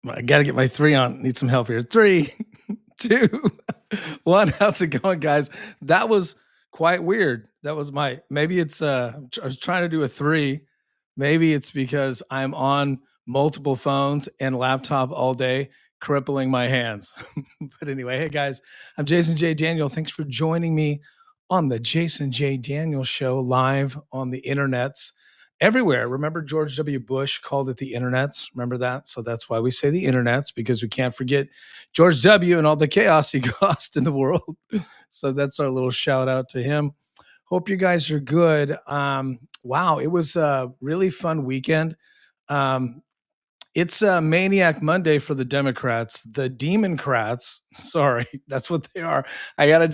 I got to get my three on. Need some help here. Three, two, one. How's it going, guys? That was quite weird. That was my, maybe it's, I was trying to do a three. Maybe it's because I'm on multiple phones and laptop all day, crippling my hands. But anyway, hey guys, I'm Jason J. Daniel. Thanks for joining me on the Jason J. Daniel Show live on the internets everywhere. Remember, George W. Bush called it the internets. Remember that? So that's why we say the internets, because we can't forget George W. and all the chaos he caused in the world. So that's our little shout out to him. Hope you guys are good. Wow, it was a really fun weekend. Um, it's a Maniac Monday for the Democrats. The Democrats, sorry, that's what they are. I gotta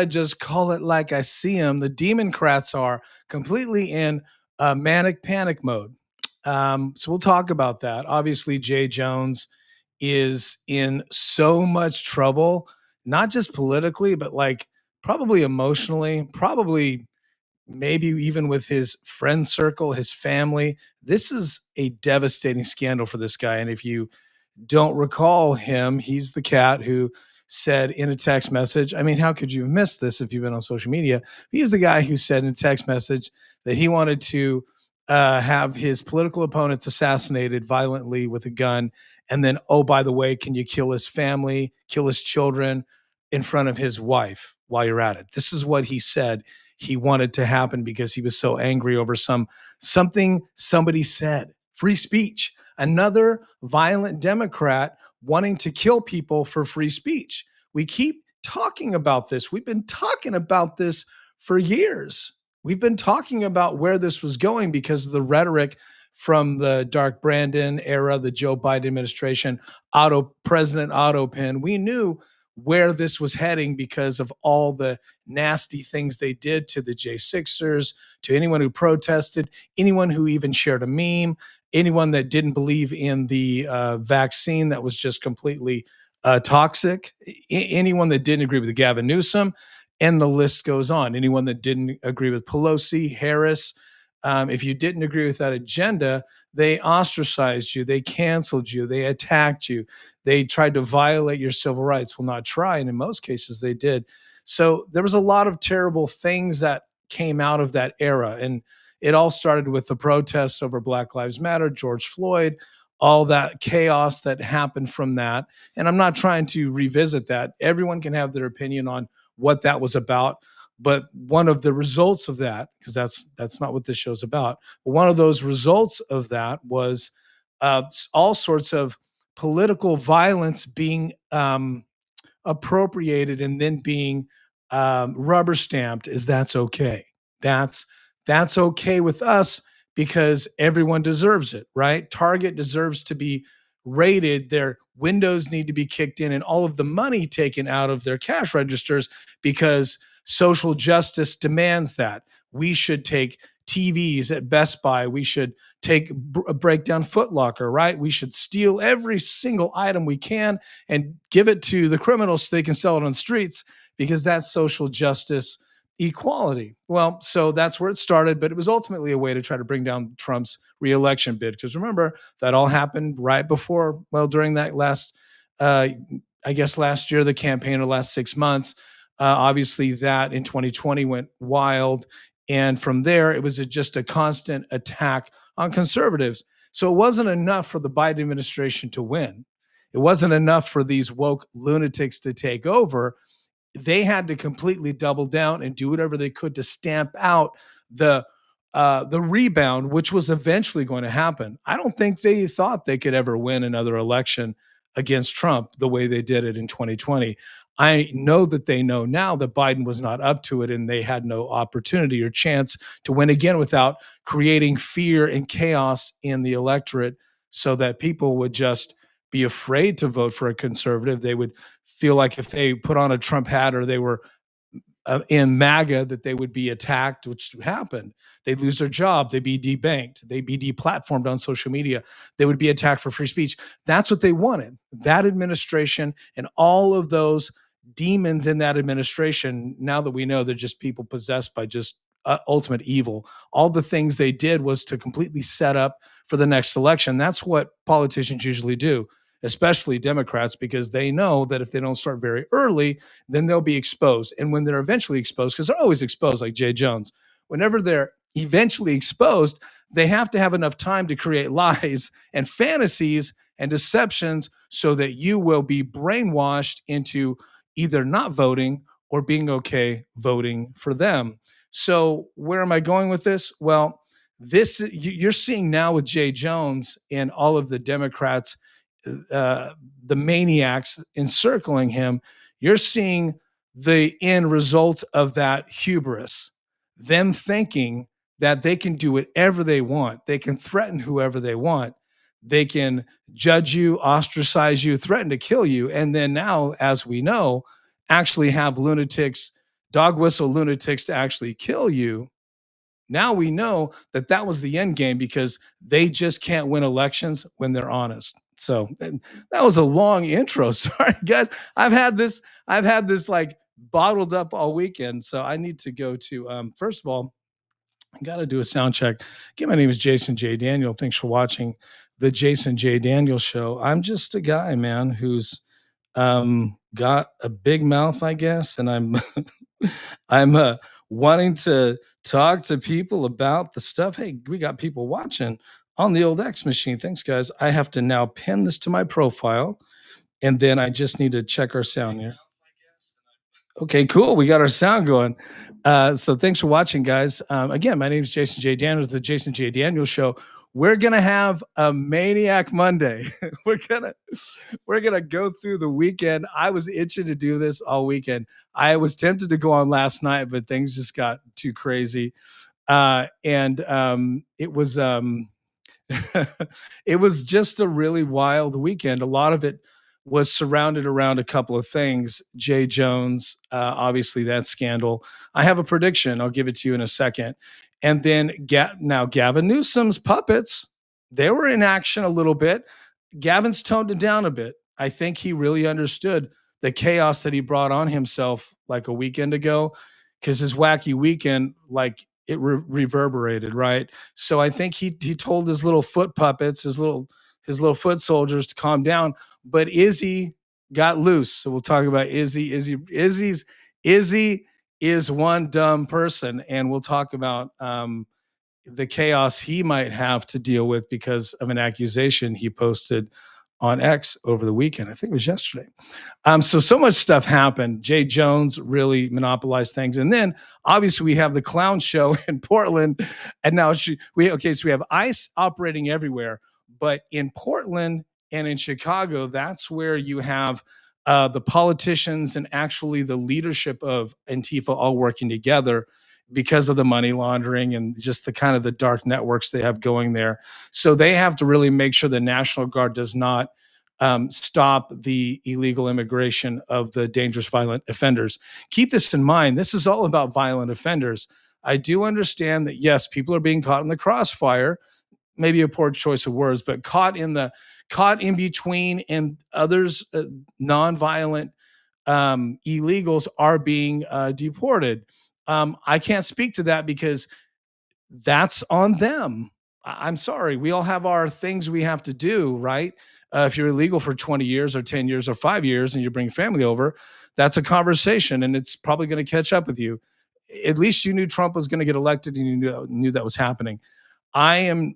just call it like I see them. The Democrats are completely in manic panic mode. So we'll talk about that. Obviously, Jay Jones is in so much trouble, not just politically, but like probably emotionally, probably maybe even with his friend circle, his family. This is a devastating scandal for this guy. And if you don't recall him, he's the cat who said in a text message, I mean, how could you have missed this if you've been on social media? He's the guy who said in a text message that he wanted to have his political opponents assassinated violently with a gun. And then, oh, by the way, can you kill his family, kill his children in front of his wife while you're at it? This is what he said he wanted to happen because he was so angry over something somebody said. Free speech. Another violent Democrat wanting to kill people for free speech. We keep talking about this. We've been talking about this for years. We've been talking about where this was going because of the rhetoric from the Dark Brandon era, the Joe Biden administration, President Auto Pen. We knew where this was heading because of all the nasty things they did to the J6ers, to anyone who protested, anyone who even shared a meme, anyone that didn't believe in the vaccine that was just completely toxic, anyone that didn't agree with Gavin Newsom, and the list goes on. Anyone that didn't agree with Pelosi, Harris, if you didn't agree with that agenda, they ostracized you, they canceled you, they attacked you, they tried to violate your civil rights. Well, not try, and in most cases they did. So there was a lot of terrible things that came out of that era, and it all started with the protests over Black Lives Matter, George Floyd, all that chaos that happened from that. And I'm not trying to revisit that. Everyone can have their opinion on what that was about. But one of the results of that, because that's not what this show's about, but one of those results of that was all sorts of political violence being appropriated and then being rubber stamped as that's okay. That's okay with us because everyone deserves it, right? Target deserves to be rated. Their windows need to be kicked in and all of the money taken out of their cash registers because social justice demands that. We should take TVs at Best Buy. We should break down Foot Locker, right? We should steal every single item we can and give it to the criminals so they can sell it on the streets because that's social justice equality. Well, so that's where it started, but it was ultimately a way to try to bring down Trump's reelection bid. Because remember, that all happened right before, well, during that last, I guess last year, the campaign, or last 6 months. Obviously, that in 2020 went wild. And from there, it was just a constant attack on conservatives. So it wasn't enough for the Biden administration to win. It wasn't enough for these woke lunatics to take over. They had to completely double down and do whatever they could to stamp out the rebound, which was eventually going to happen. I don't think they thought they could ever win another election against Trump the way they did it in 2020. I know that they know now that Biden was not up to it and they had no opportunity or chance to win again without creating fear and chaos in the electorate so that people would just be afraid to vote for a conservative. They would feel like if they put on a Trump hat or they were in MAGA that they would be attacked, which happened. They'd lose their job. They'd be debanked. They'd be deplatformed on social media. They would be attacked for free speech. That's what they wanted. That administration and all of those demons in that administration, now that we know they're just people possessed by just ultimate evil, all the things they did was to completely set up for the next election. That's what politicians usually do, especially Democrats, because they know that if they don't start very early, then they'll be exposed. And when they're eventually exposed, because they're always exposed, like Jay Jones, whenever they're eventually exposed, they have to have enough time to create lies and fantasies and deceptions so that you will be brainwashed into either not voting or being okay voting for them. So, where am I going with this? Well, you're seeing now with Jay Jones and all of the Democrats, the maniacs encircling him. You're seeing the end result of that hubris, them thinking that they can do whatever they want. They can threaten whoever they want. They can judge you, ostracize you, threaten to kill you. And then now, as we know, actually have lunatics, dog whistle lunatics to actually kill you. Now we know that that was the end game because they just can't win elections when they're honest. So that was a long intro. Sorry, guys. I've had this like bottled up all weekend. So I need to go to first of all, I got to do a sound check. Again, my name is Jason J. Daniel. Thanks for watching the Jason J. Daniel Show. I'm just a guy, man, who's got a big mouth, I guess, and I'm I'm wanting to talk to people about the stuff. Hey, we got people watching on the old X machine. Thanks, guys. I have to now pin this to my profile, and then I just need to check our sound here. Okay, cool. We got our sound going. So thanks for watching, guys. Again, my name is Jason J. Daniels, the Jason J. Daniels Show. We're gonna have a Maniac Monday. we're gonna go through the weekend. I was itching to do this all weekend. I was tempted to go on last night, but things just got too crazy. And it was it was just a really wild weekend. A lot of it was surrounded around a couple of things. Jay Jones, obviously that scandal. I have a prediction. I'll give it to you in a second. And then now Gavin Newsom's puppets, they were in action a little bit. Gavin's toned it down a bit. I think he really understood the chaos that he brought on himself like a weekend ago, because his wacky weekend, like it reverberated, right? So I think he told his little foot puppets, his little foot soldiers to calm down. But Izzy got loose. So we'll talk about Izzy. Izzy is one dumb person, and we'll talk about the chaos he might have to deal with because of an accusation he posted on X over the weekend. I think it was yesterday. So much stuff happened. Jay Jones really monopolized things. And then obviously we have the clown show in Portland. And now so we have ICE operating everywhere, but in Portland and in Chicago, that's where you have the politicians and actually the leadership of Antifa all working together because of the money laundering and just the kind of the dark networks they have going there. So they have to really make sure the National Guard does not stop the illegal immigration of the dangerous violent offenders. Keep this in mind. This is all about violent offenders. I do understand that, yes, people are being caught in the crossfire, maybe a poor choice of words, but caught in between, and others, nonviolent illegals are being deported. I can't speak to that because that's on them. I'm sorry. We all have our things we have to do, right? If you're illegal for 20 years or 10 years or 5 years and you bring family over, that's a conversation and it's probably going to catch up with you. At least you knew Trump was going to get elected and you knew that was happening. I'm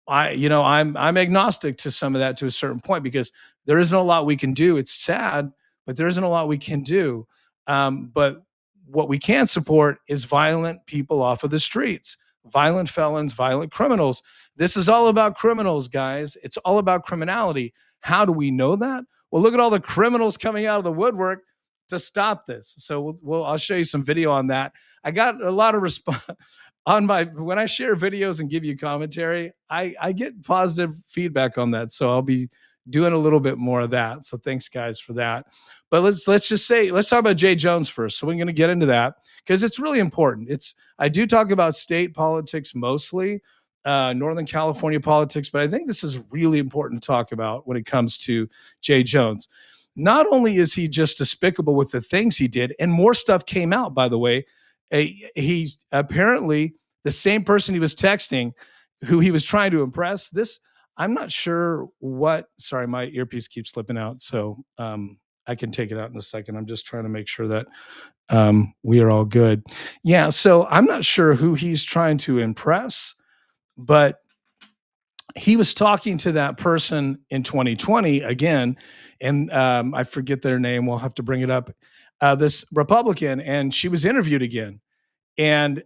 agnostic to some of that to a certain point because there isn't a lot we can do. It's sad, but there isn't a lot we can do. But what we can support is violent people off of the streets, violent felons, violent criminals. This is all about criminals, guys. It's all about criminality. How do we know that? Well, look at all the criminals coming out of the woodwork to stop this. So I'll show you some video on that. I got a lot of response on when I share videos and give you commentary, I get positive feedback on that. So I'll be doing a little bit more of that. So thanks guys for that. But let's talk about Jay Jones first. So we're going to get into that because it's really important. I do talk about state politics mostly, Northern California politics, but I think this is really important to talk about when it comes to Jay Jones. Not only is he just despicable with the things he did, and more stuff came out, by the way. He's apparently the same person he was texting who he was trying to impress. This, I'm not sure what. Sorry, my earpiece keeps slipping out, so I can take it out in a second. I'm just trying to make sure that we are all good. Yeah, so I'm not sure who he's trying to impress, but he was talking to that person in 2020 again, and I forget their name. We'll have to bring it up. This Republican, and she was interviewed again, and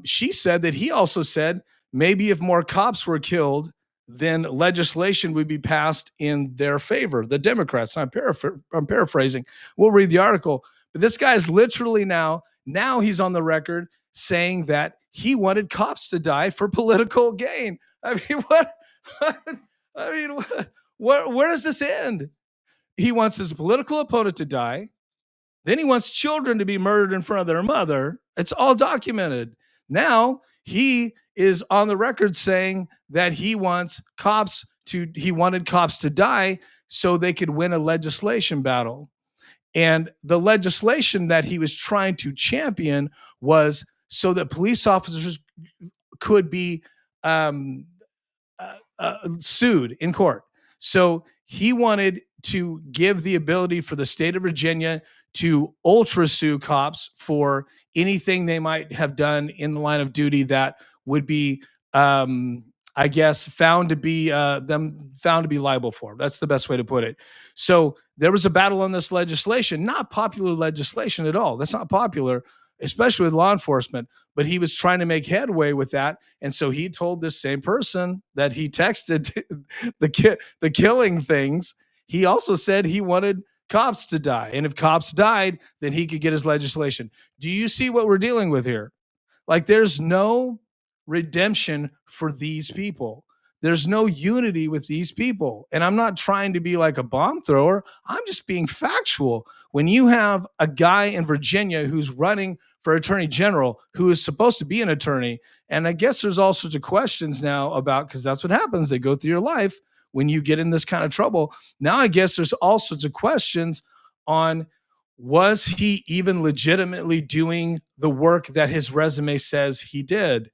she said that he also said maybe if more cops were killed, then legislation would be passed in their favor. The Democrats. I'm paraphrasing. We'll read the article, but this guy is literally now he's on the record saying that he wanted cops to die for political gain. I mean, what? I mean, where does this end? He wants his political opponent to die. Then he wants children to be murdered in front of their mother. It's all documented. Now he is on the record saying that he wanted cops to die so they could win a legislation battle. And the legislation that he was trying to champion was so that police officers could be sued in court. So he wanted to give the ability for the state of Virginia to ultra sue cops for anything they might have done in the line of duty that would be, I guess, found to be liable for. That's the best way to put it. So there was a battle on this legislation, not popular legislation at all. That's not popular, especially with law enforcement. But he was trying to make headway with that, and so he told this same person that he texted the killing things. He also said he wanted cops to die, and if cops died, then he could get his legislation. Do you see what we're dealing with here? Like, there's no redemption for these people. There's no unity with these people. And I'm not trying to be like a bomb thrower. I'm just being factual. When you have a guy in Virginia who's running for attorney general, who is supposed to be an attorney, and I guess there's all sorts of questions now about, because that's what happens. They go through your life when you get in this kind of trouble. Now I guess there's all sorts of questions on, was he even legitimately doing the work that his resume says he did?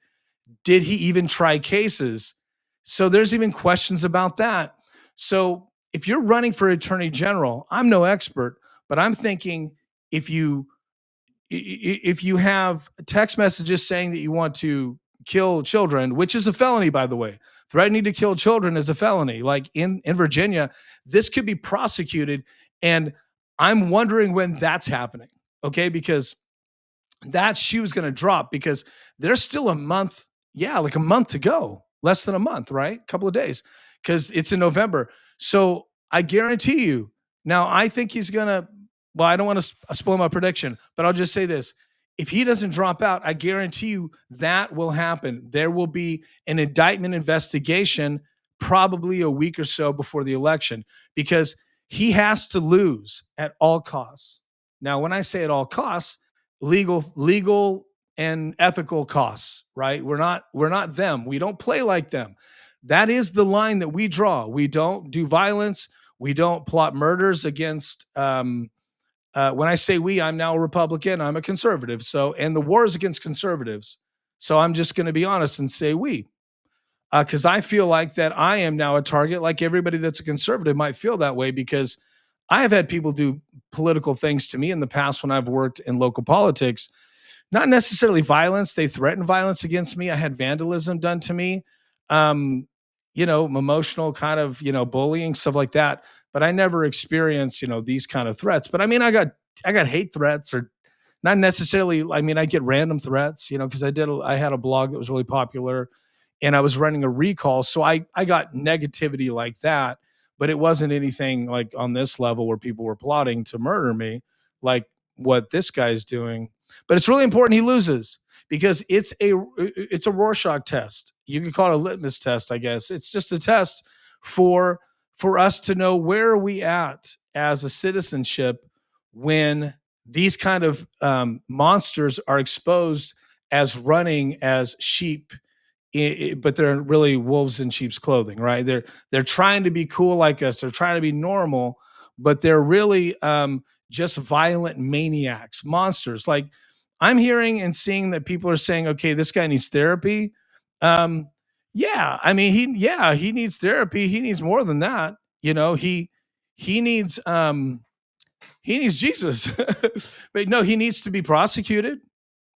Did he even try cases? So there's even questions about that. So if you're running for attorney general, I'm no expert, but I'm thinking if you have text messages saying that you want to kill children, which is a felony, by the way, threatening to kill children is a felony. Like in Virginia, this could be prosecuted. And I'm wondering when that's happening. Okay. Because that shoe is going to drop, because there's still a month. Yeah. Like a month to go, less than a month, right? A couple of days, because it's in November. So I guarantee you now, I think he's going to, well, I don't want to spoil my prediction, but I'll just say this. If he doesn't drop out, I guarantee you that will happen. There will be an indictment investigation probably a week or so before the election, because he has to lose at all costs. Now, when I say at all costs, legal and ethical costs, right? We're not them. We don't play like them. That is the line that we draw. We don't do violence. We don't plot murders against when I say we, I'm now a Republican. I'm a conservative. So, and the war is against conservatives. So I'm just going to be honest and say we, because I feel like that I am now a target, like everybody that's a conservative might feel that way, because I have had people do political things to me in the past when I've worked in local politics, not necessarily violence. They threatened violence against me. I had vandalism done to me, um, emotional kind of, bullying, stuff like that. But I never experienced, these kind of threats. But I mean, I got hate threats, or not necessarily. I mean, I get random threats, because I had a blog that was really popular, and I was running a recall. So I got negativity like that, but it wasn't anything like on this level where people were plotting to murder me, like what this guy's doing. But it's really important he loses, because it's a Rorschach test. You can call it a litmus test, I guess. It's just a test for us to know where are we at as a citizenship when these kind of monsters are exposed as running as sheep, but they're really wolves in sheep's clothing, right? They're trying to be cool like us. They're trying to be normal, but they're really just violent maniacs, monsters. Like, I'm hearing and seeing that people are saying, okay, this guy needs therapy. Um, Yeah, I mean, he needs therapy. He needs more than that. You know, he needs he needs Jesus. But no, he needs to be prosecuted.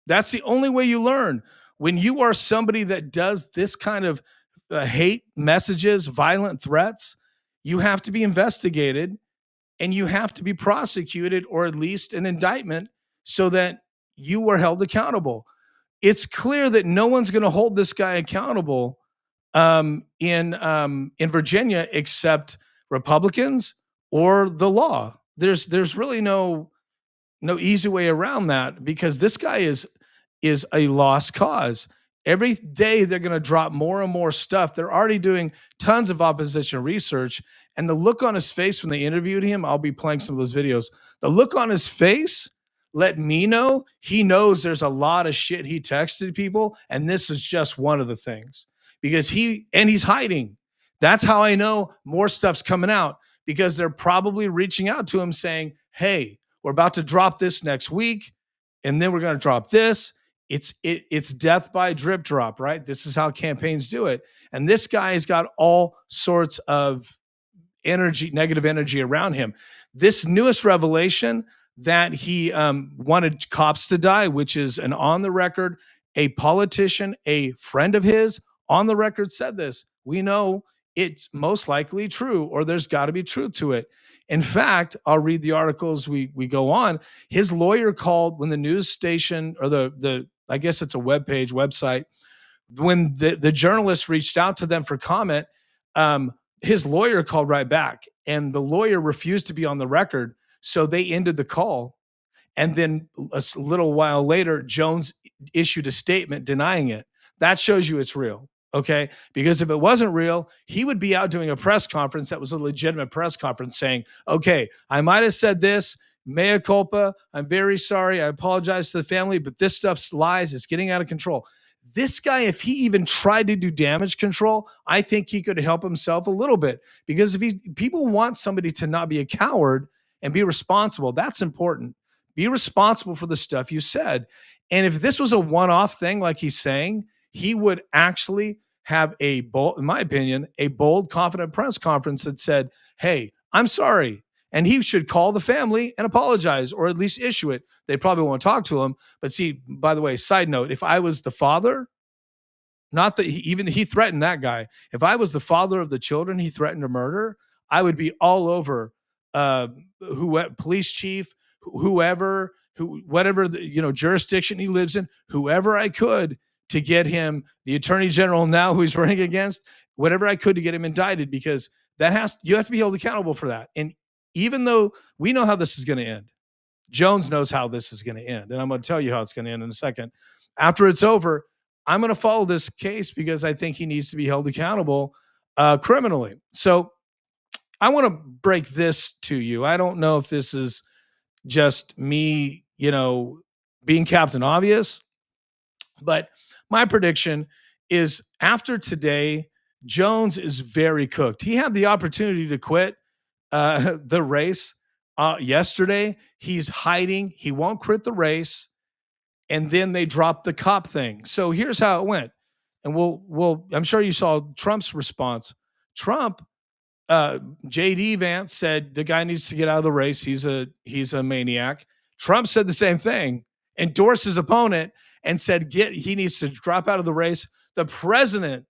That's the only way you learn. When you are somebody that does this kind of hate messages, violent threats, you have to be investigated and you have to be prosecuted or at least an indictment so that you are held accountable. It's clear that no one's going to hold this guy accountable in Virginia except Republicans or the law. There's really no easy way around that because this guy is a lost cause. Every day they're going to drop more and more stuff. They're already doing tons of opposition research, and the look on his face when they interviewed him, I'll be playing some of those videos. The look on his face let me know he knows there's a lot of shit he texted people, and this is just one of the things because he's hiding. That's how I know more stuff's coming out because they're probably reaching out to him saying, "Hey, we're about to drop this next week, and then we're going to drop this." It's death by drip drop, right? This is how campaigns do it. And this guy has got all sorts of energy, negative energy around him. This newest revelation that he wanted cops to die, which is an on the record, a politician, a friend of his on the record said this. We know it's most likely true, or there's got to be truth to it. In fact, I'll read the articles we go on. His lawyer called when the news station or the I guess it's a website, when the journalist reached out to them for comment, his lawyer called right back, and the lawyer refused to be on the record, so they ended the call. And then a little while later, Jones issued a statement denying it. That shows you it's real. Okay. Because if it wasn't real, he would be out doing a press conference that was a legitimate press conference saying, okay, I might have said this, mea culpa. I'm very sorry. I apologize to the family, but this stuff's lies. It's getting out of control. This guy, if he even tried to do damage control, I think he could help himself a little bit because people want somebody to not be a coward and be responsible. That's important. Be responsible for the stuff you said. And if this was a one-off thing, like he's saying, he would actually have a bold, in my opinion, a bold, confident press conference that said, hey, I'm sorry. And he should call the family and apologize or at least issue it. They probably won't talk to him. But see, by the way, side note, if I was the father, not that he threatened that guy. If I was the father of the children he threatened to murder, I would be all over police chief, whoever, whatever jurisdiction he lives in, whoever I could to get him, the attorney general now who he's running against, whatever I could to get him indicted, because you have to be held accountable for that. And even though we know how this is going to end, Jones knows how this is going to end, and I'm going to tell you how it's going to end in a second. After it's over, I'm going to follow this case because I think he needs to be held accountable criminally. So I want to break this to you. I don't know if this is just me, being Captain Obvious, but my prediction is after today, Jones is very cooked. He had the opportunity to quit the race yesterday. He's hiding. He won't quit the race. And then they dropped the cop thing. So here's how it went. And I'm sure you saw Trump's response. Trump, JD Vance said the guy needs to get out of the race. He's a maniac. Trump said the same thing, endorsed his opponent, and said he needs to drop out of the race. The president,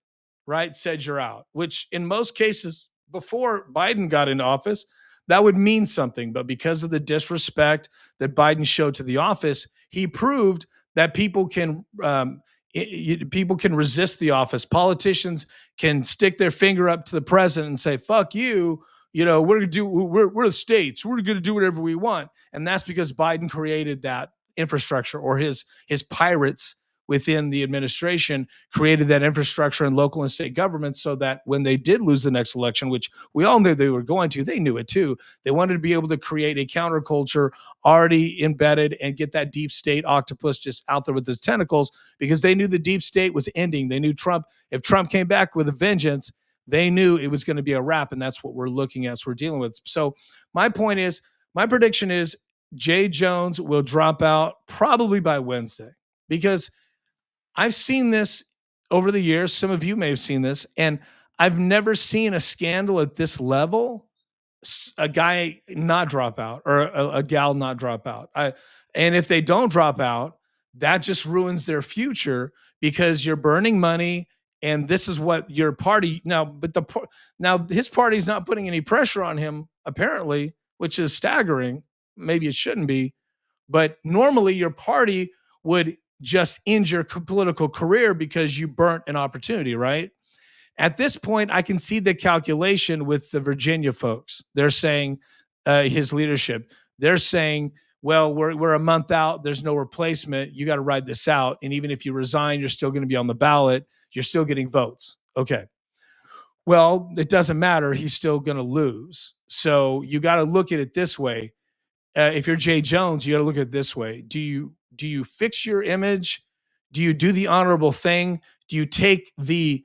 right, said you're out, which in most cases before Biden got into office, that would mean something. But because of the disrespect that Biden showed to the office, he proved that people can resist the office. Politicians can stick their finger up to the president and say, fuck you. We're the states. We're going to do whatever we want. And that's because Biden created that infrastructure, or his pirates within the administration created that infrastructure in local and state governments so that when they did lose the next election, which we all knew they were going to, they knew it too. They wanted to be able to create a counterculture already embedded and get that deep state octopus just out there with his tentacles, because they knew the deep state was ending. They knew if Trump came back with a vengeance, they knew it was going to be a wrap. And that's what we're looking at. So we're dealing with. So my prediction is Jay Jones will drop out probably by Wednesday, because I've seen this over the years, some of you may have seen this, and I've never seen a scandal at this level, a guy not drop out or a gal not drop out. And if they don't drop out, that just ruins their future because you're burning money. And this is what your party now, now his party's not putting any pressure on him, apparently, which is staggering. Maybe it shouldn't be, but normally your party would just end your political career because you burnt an opportunity, right? At this point, I can see the calculation with the Virginia folks. They're saying his leadership. They're saying, well, we're a month out. There's no replacement. You got to ride this out. And even if you resign, you're still going to be on the ballot. You're still getting votes. Okay. Well, it doesn't matter. He's still going to lose. So you got to look at it this way. If you're Jay Jones, you got to look at it this way. Do you fix your image? Do you do the honorable thing? Do you take the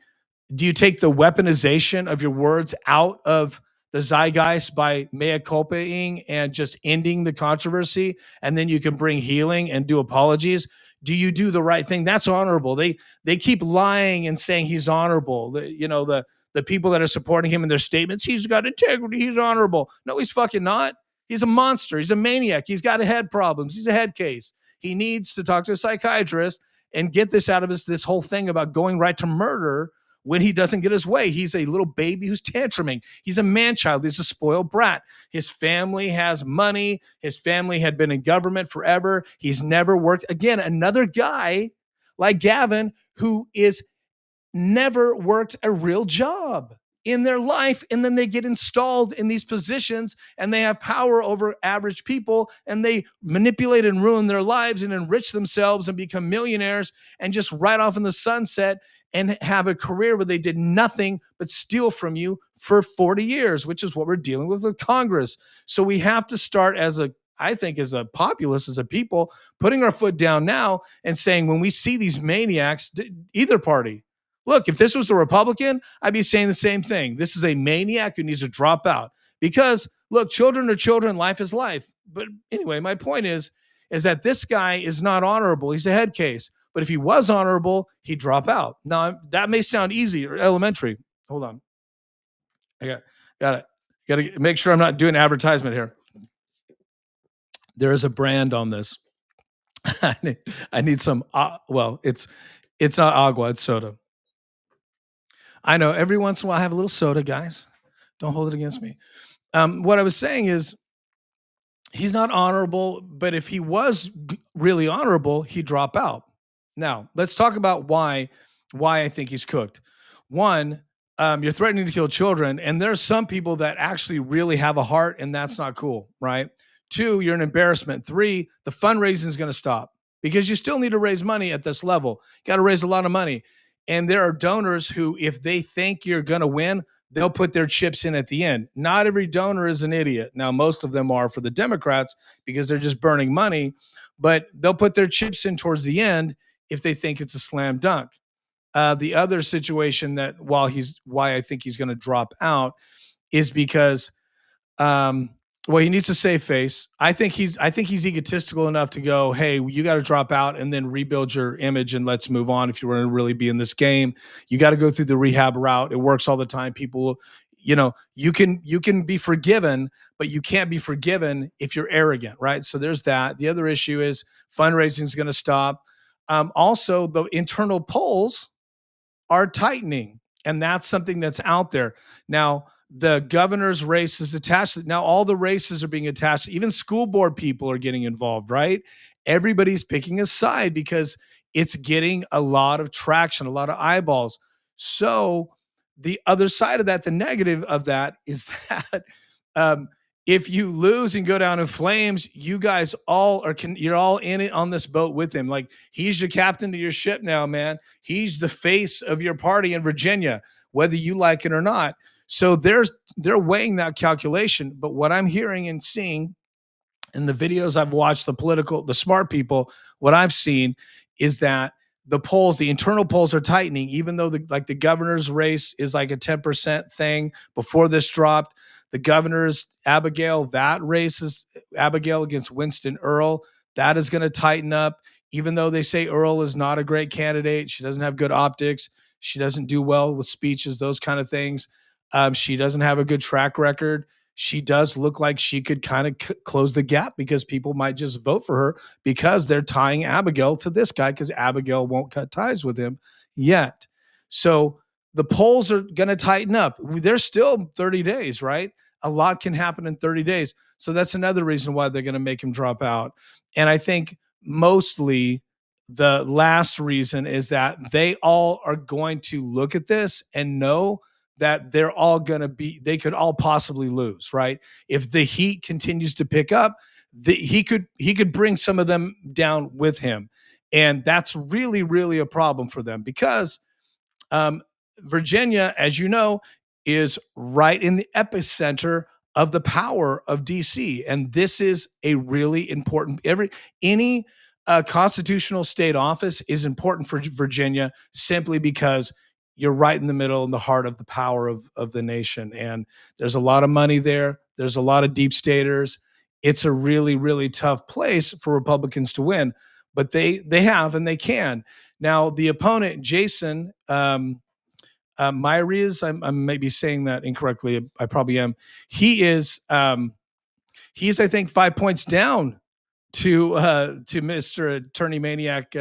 weaponization of your words out of the zeitgeist by mea culpaing and just ending the controversy, and then you can bring healing and do apologies? Do you do the right thing? That's honorable. They keep lying and saying he's honorable. The people that are supporting him in their statements, he's got integrity, he's honorable. No, he's fucking not. He's a monster. He's a maniac. He's got head problems. He's a head case. He needs to talk to a psychiatrist and get this out of this whole thing about going right to murder when he doesn't get his way. He's a little baby who's tantruming. He's a man-child. He's a spoiled brat. His family has money. His family had been in government forever. He's never worked. Again, another guy like Gavin who is never worked a real job in their life, and then they get installed in these positions and they have power over average people and they manipulate and ruin their lives and enrich themselves and become millionaires and just ride off in the sunset and have a career where they did nothing but steal from you for 40 years, which is what we're dealing with Congress. So we have to start I think as a populace, as a people, putting our foot down now and saying, when we see these maniacs, either party, look, if this was a Republican, I'd be saying the same thing. This is a maniac who needs to drop out because, look, children are children. Life is life. But anyway, my point is that this guy is not honorable. He's a head case. But if he was honorable, he'd drop out. Now, that may sound easy or elementary. Hold on. I got to make sure I'm not doing advertisement here. There is a brand on this. I need some, well, it's not agua, it's soda. I know every once in a while I have a little soda, guys. Don't hold it against me. What I was saying is he's not honorable, but if he was really honorable, he'd drop out. Now, let's talk about why I think he's cooked. One, you're threatening to kill children, and there's some people that actually really have a heart, and that's not cool, right? Two, you're an embarrassment. Three, the fundraising is going to stop because you still need to raise money at this level. You got to raise a lot of money. And there are donors who, if they think you're going to win, they'll put their chips in at the end. Not every donor is an idiot. Now, most of them are for the Democrats because they're just burning money, but they'll put their chips in towards the end if they think it's a slam dunk. The other situation that why I think he's going to drop out is because, well, he needs to save face. I think he's egotistical enough to go, hey, you got to drop out and then rebuild your image and let's move on. If you want to really be in this game, you got to go through the rehab route. It works all the time. People, you can be forgiven, but you can't be forgiven if you're arrogant, right? So there's that. The other issue is fundraising is going to stop. Also, the internal polls are tightening, and that's something that's out there now. The governor's race is attached. Now all the races are being attached. Even school board people are getting involved, right? Everybody's picking a side because it's getting a lot of traction, a lot of eyeballs. So the other side of that, the negative of that is that if you lose and go down in flames, you guys you're all in it on this boat with him. Like, he's your captain to your ship now, man. He's the face of your party in Virginia, whether you like it or not. So they're weighing that calculation. But what I'm hearing and seeing in the videos I've watched, the smart people, what I've seen is that the internal polls are tightening, even though the governor's race is like a 10% thing before this dropped. The governor's that race is Abigail against Winston Earl. That is going to tighten up. even though they say Earl is not a great candidate, she doesn't have good optics, she doesn't do well with speeches, those kind of things. She doesn't have a good track record. She does look like she could kind of close the gap because people might just vote for her because they're tying Abigail to this guy because Abigail won't cut ties with him yet. So the polls are going to tighten up. There's still 30 days, right? A lot can happen in 30 days. So that's another reason why they're going to make him drop out. And I think mostly the last reason is that they all are going to look at this and know that they're all going to be, they could all possibly lose, right? If the heat continues to pick up, he could bring some of them down with him. And that's really, really a problem for them because um, Virginia, as you know, is right in the epicenter of the power of DC, and this is a really important. Any constitutional state office is important for Virginia simply because you're right in the middle, in the heart of the power of the nation, and there's a lot of money there. There's a lot of deep staters. It's a really, really tough place for Republicans to win, but they have and they can. Now, the opponent, Jason Myries, I'm maybe saying that incorrectly. I probably am. He is, he's I think 5 points down to Mr. Attorney Maniac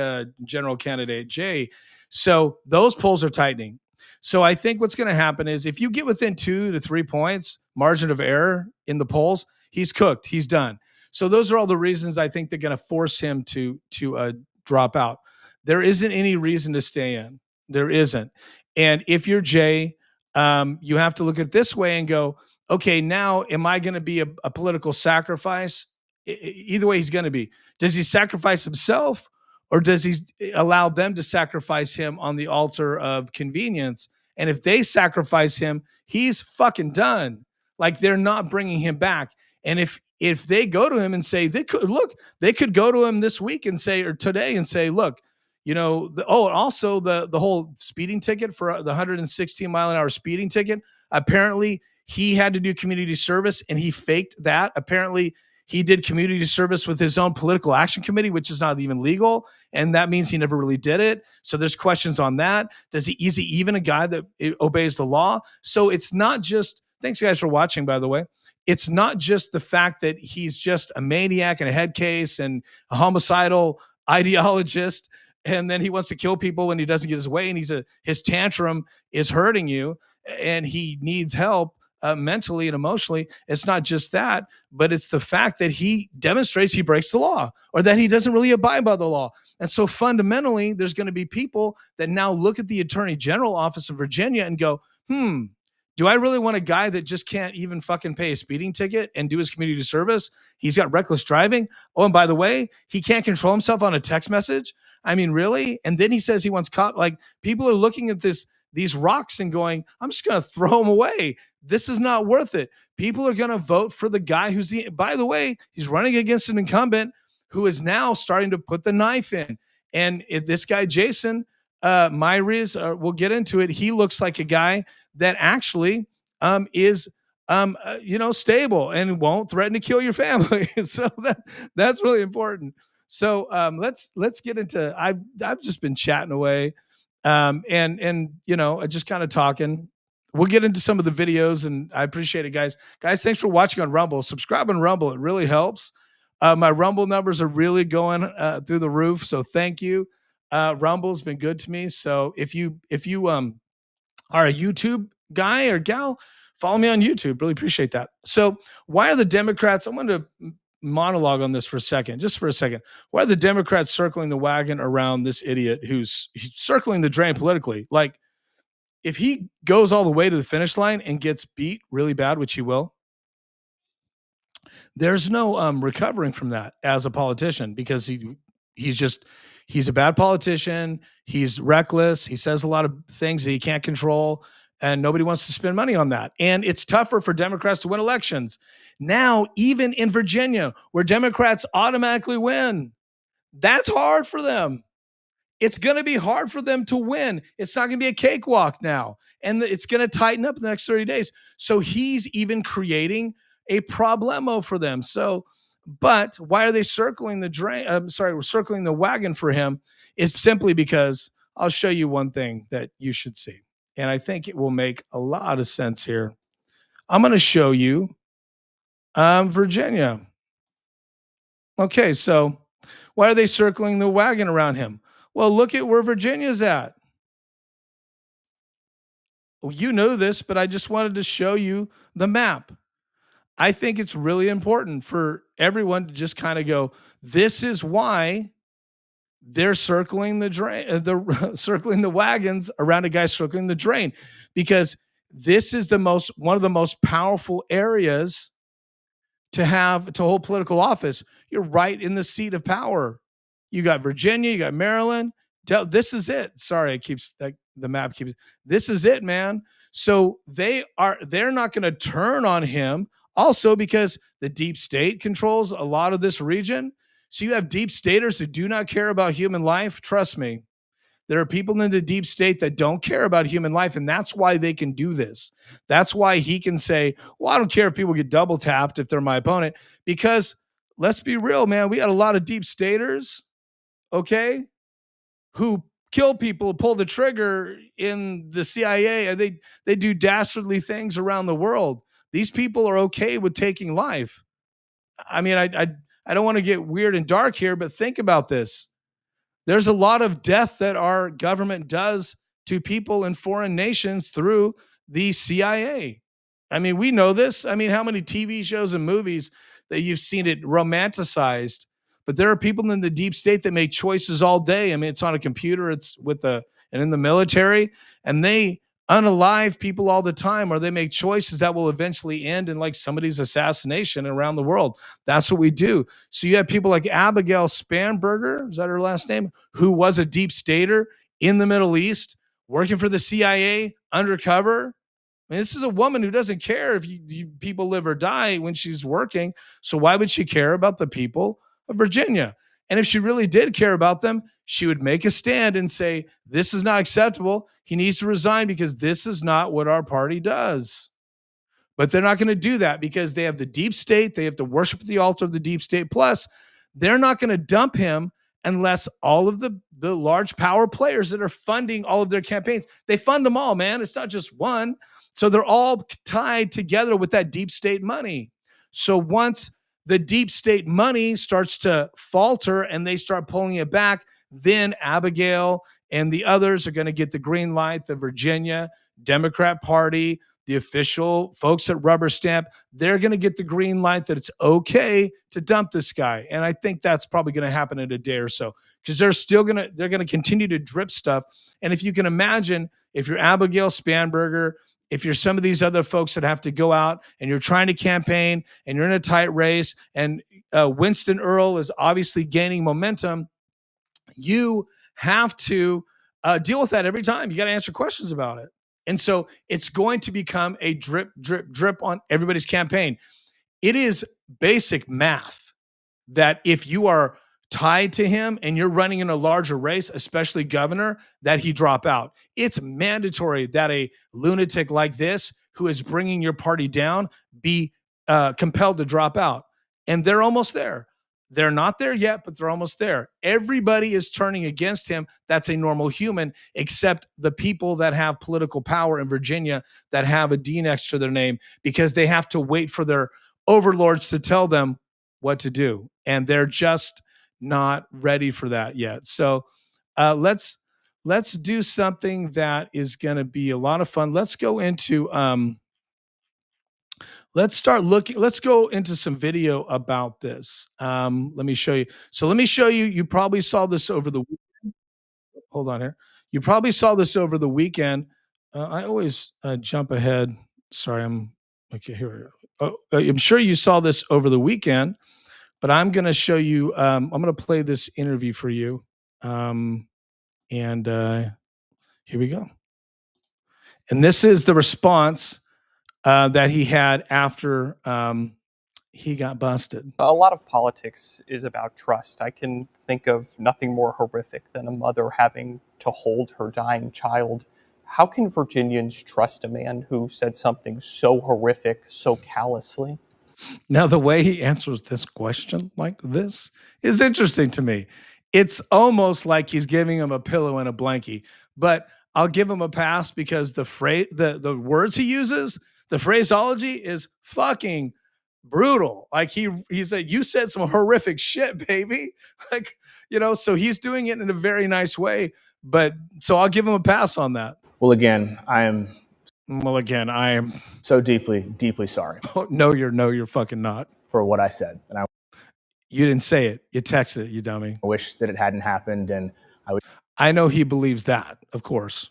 General Candidate Jay. So those polls are tightening. So I think what's going to happen is if you get within 2 to 3 points margin of error in the polls, he's cooked. He's done. So those are all the reasons I think they're going to force him to drop out. There isn't any reason to stay in. There isn't. And if you're Jay, you have to look at it this way and go, okay, now am I going to be a political sacrifice? Either way, he's going to be. Does he sacrifice himself or does he allow them to sacrifice him on the altar of convenience? And if they sacrifice him, he's fucking done. Like they're not bringing him back. And if they go to him and say they could go to him this week and say, or today and say, look, you know, also the whole speeding ticket for the 116-mile-an-hour speeding ticket. Apparently, he had to do community service and he faked that. Apparently, he did community service with his own political action committee, which is not even legal. And that means he never really did it. So there's questions on that. Is he even a guy that obeys the law? So it's not just, thanks guys for watching, by the way. It's not just the fact that he's just a maniac and a head case and a homicidal ideologist, and then he wants to kill people when he doesn't get his way, and his tantrum is hurting you, and he needs help mentally and emotionally. It's not just that, but it's the fact that he demonstrates he breaks the law or that he doesn't really abide by the law. And so fundamentally, there's going to be people that now look at the Attorney General Office of Virginia and go, do I really want a guy that just can't even fucking pay a speeding ticket and do his community service? He's got reckless driving. Oh, and by the way, he can't control himself on a text message. I mean, really? And then he says he wants cop. Like, people are looking at these rocks and going, I'm just going to throw them away. This is not worth it. People are going to vote for the guy by the way, he's running against an incumbent who is now starting to put the knife in. And this guy, Jason Myries, we'll get into it. He looks like a guy that actually is stable and won't threaten to kill your family. So that's really important. So let's get into. I've just been chatting away, and just kind of talking. We'll get into some of the videos, and I appreciate it, guys. Guys, thanks for watching on Rumble. Subscribe on Rumble; it really helps. My Rumble numbers are really going through the roof, so thank you. Rumble's been good to me. So if you are a YouTube guy or gal, follow me on YouTube. Really appreciate that. So why are the Democrats? I'm going to monologue on this for a second, just for a second. Why are the Democrats circling the wagon around this idiot who's circling the drain politically? Like, if he goes all the way to the finish line and gets beat really bad, which he will, there's no recovering from that as a politician, because he's a bad politician. He's reckless. He says a lot of things that he can't control, and nobody wants to spend money on that. And it's tougher for Democrats to win elections. Now, even in Virginia, where Democrats automatically win, that's hard for them. It's going to be hard for them to win. It's not going to be a cakewalk now. And it's going to tighten up in the next 30 days. So he's even creating a problemo for them. So But why are they circling the drain? We're circling the wagon for him is simply because I'll show you one thing that you should see. And I think it will make a lot of sense here. I'm going to show you Virginia. Okay, so why are they circling the wagon around him? Well, look at where Virginia's at. Well, you know this, but I just wanted to show you the map. I think it's really important for everyone to just kind of go, this is why they're circling the drain, circling the wagons around a guy circling the drain, because this is one of the most powerful areas to hold political office. You're right in the seat of power. You got Virginia, you got Maryland. This is it. Sorry, the map keeps. This is it, man. So they're not going to turn on him. Also, because the deep state controls a lot of this region. So you have deep staters who do not care about human life. Trust me, there are people in the deep state that don't care about human life, and that's why they can do this. That's why he can say, well, I don't care if people get double tapped if they're my opponent, because let's be real, man, we got a lot of deep staters, okay, who kill people, pull the trigger in the CIA, and they do dastardly things around the world. These people are okay with taking life. I mean, I don't want to get weird and dark here, but think about this. There's a lot of death that our government does to people in foreign nations through the CIA. I mean, we know this. I mean, how many TV shows and movies that you've seen it romanticized? But there are people in the deep state that make choices all day. I mean, it's on a computer, it's and in the military, and they unalive people all the time, or they make choices that will eventually end in like somebody's assassination around the world. That's what we do. So you have people like Abigail Spanberger, is that her last name, who was a deep stater in the Middle East, working for the CIA undercover. I mean, this is a woman who doesn't care if people live or die when she's working. So why would she care about the people of Virginia? And if she really did care about them, she would make a stand and say, this is not acceptable. He needs to resign because this is not what our party does. But they're not going to do that because they have the deep state. They have to worship at the altar of the deep state. Plus, they're not going to dump him unless all of the large power players that are funding all of their campaigns, they fund them all, man. It's not just one. So they're all tied together with that deep state money. So once the deep state money starts to falter and they start pulling it back, then Abigail and the others are going to get the green light. The Virginia Democrat Party, the official folks at Rubber Stamp, they're going to get the green light that it's okay to dump this guy. And I think that's probably going to happen in a day or so, because they're going to continue to drip stuff. And if you can imagine, if you're Abigail Spanberger, if you're some of these other folks that have to go out and you're trying to campaign and you're in a tight race, and Winston Earl is obviously gaining momentum, you have to deal with that every time. You got to answer questions about it. And so it's going to become a drip, drip, drip on everybody's campaign. It is basic math that if you are tied to him and you're running in a larger race, especially governor, that he drop out. It's mandatory that a lunatic like this, who is bringing your party down, be compelled to drop out. And they're almost there. They're not there yet, but they're almost there. Everybody is turning against him. That's a normal human, except the people that have political power in Virginia that have a D next to their name, because they have to wait for their overlords to tell them what to do. And they're just not ready for that yet. So let's do something that is going to be a lot of fun. Let's go into let's go into some video about this. Let me show you. So let me show you. You probably saw this over the weekend. Hold on here. You probably saw this over the weekend. I always jump ahead. Sorry, I'm okay. Here we go. I'm sure you saw this over the weekend, but I'm going to show you. I'm going to play this interview for you. And here we go. And this is the response that he had after he got busted. A lot of politics is about trust. I can think of nothing more horrific than a mother having to hold her dying child. How can Virginians trust a man who said something so horrific so callously? Now, the way he answers this question like this is interesting to me. It's almost like he's giving him a pillow and a blankie, but I'll give him a pass because the phrase, the words he uses, the phraseology is fucking brutal. Like he said, "You said some horrific shit, baby." Like, so he's doing it in a very nice way. But so I'll give him a pass on that. Well, again, I am so deeply, deeply sorry. No, you're fucking not. For what I said. And you didn't say it. You texted it, you dummy. I wish that it hadn't happened. And I know he believes that, of course.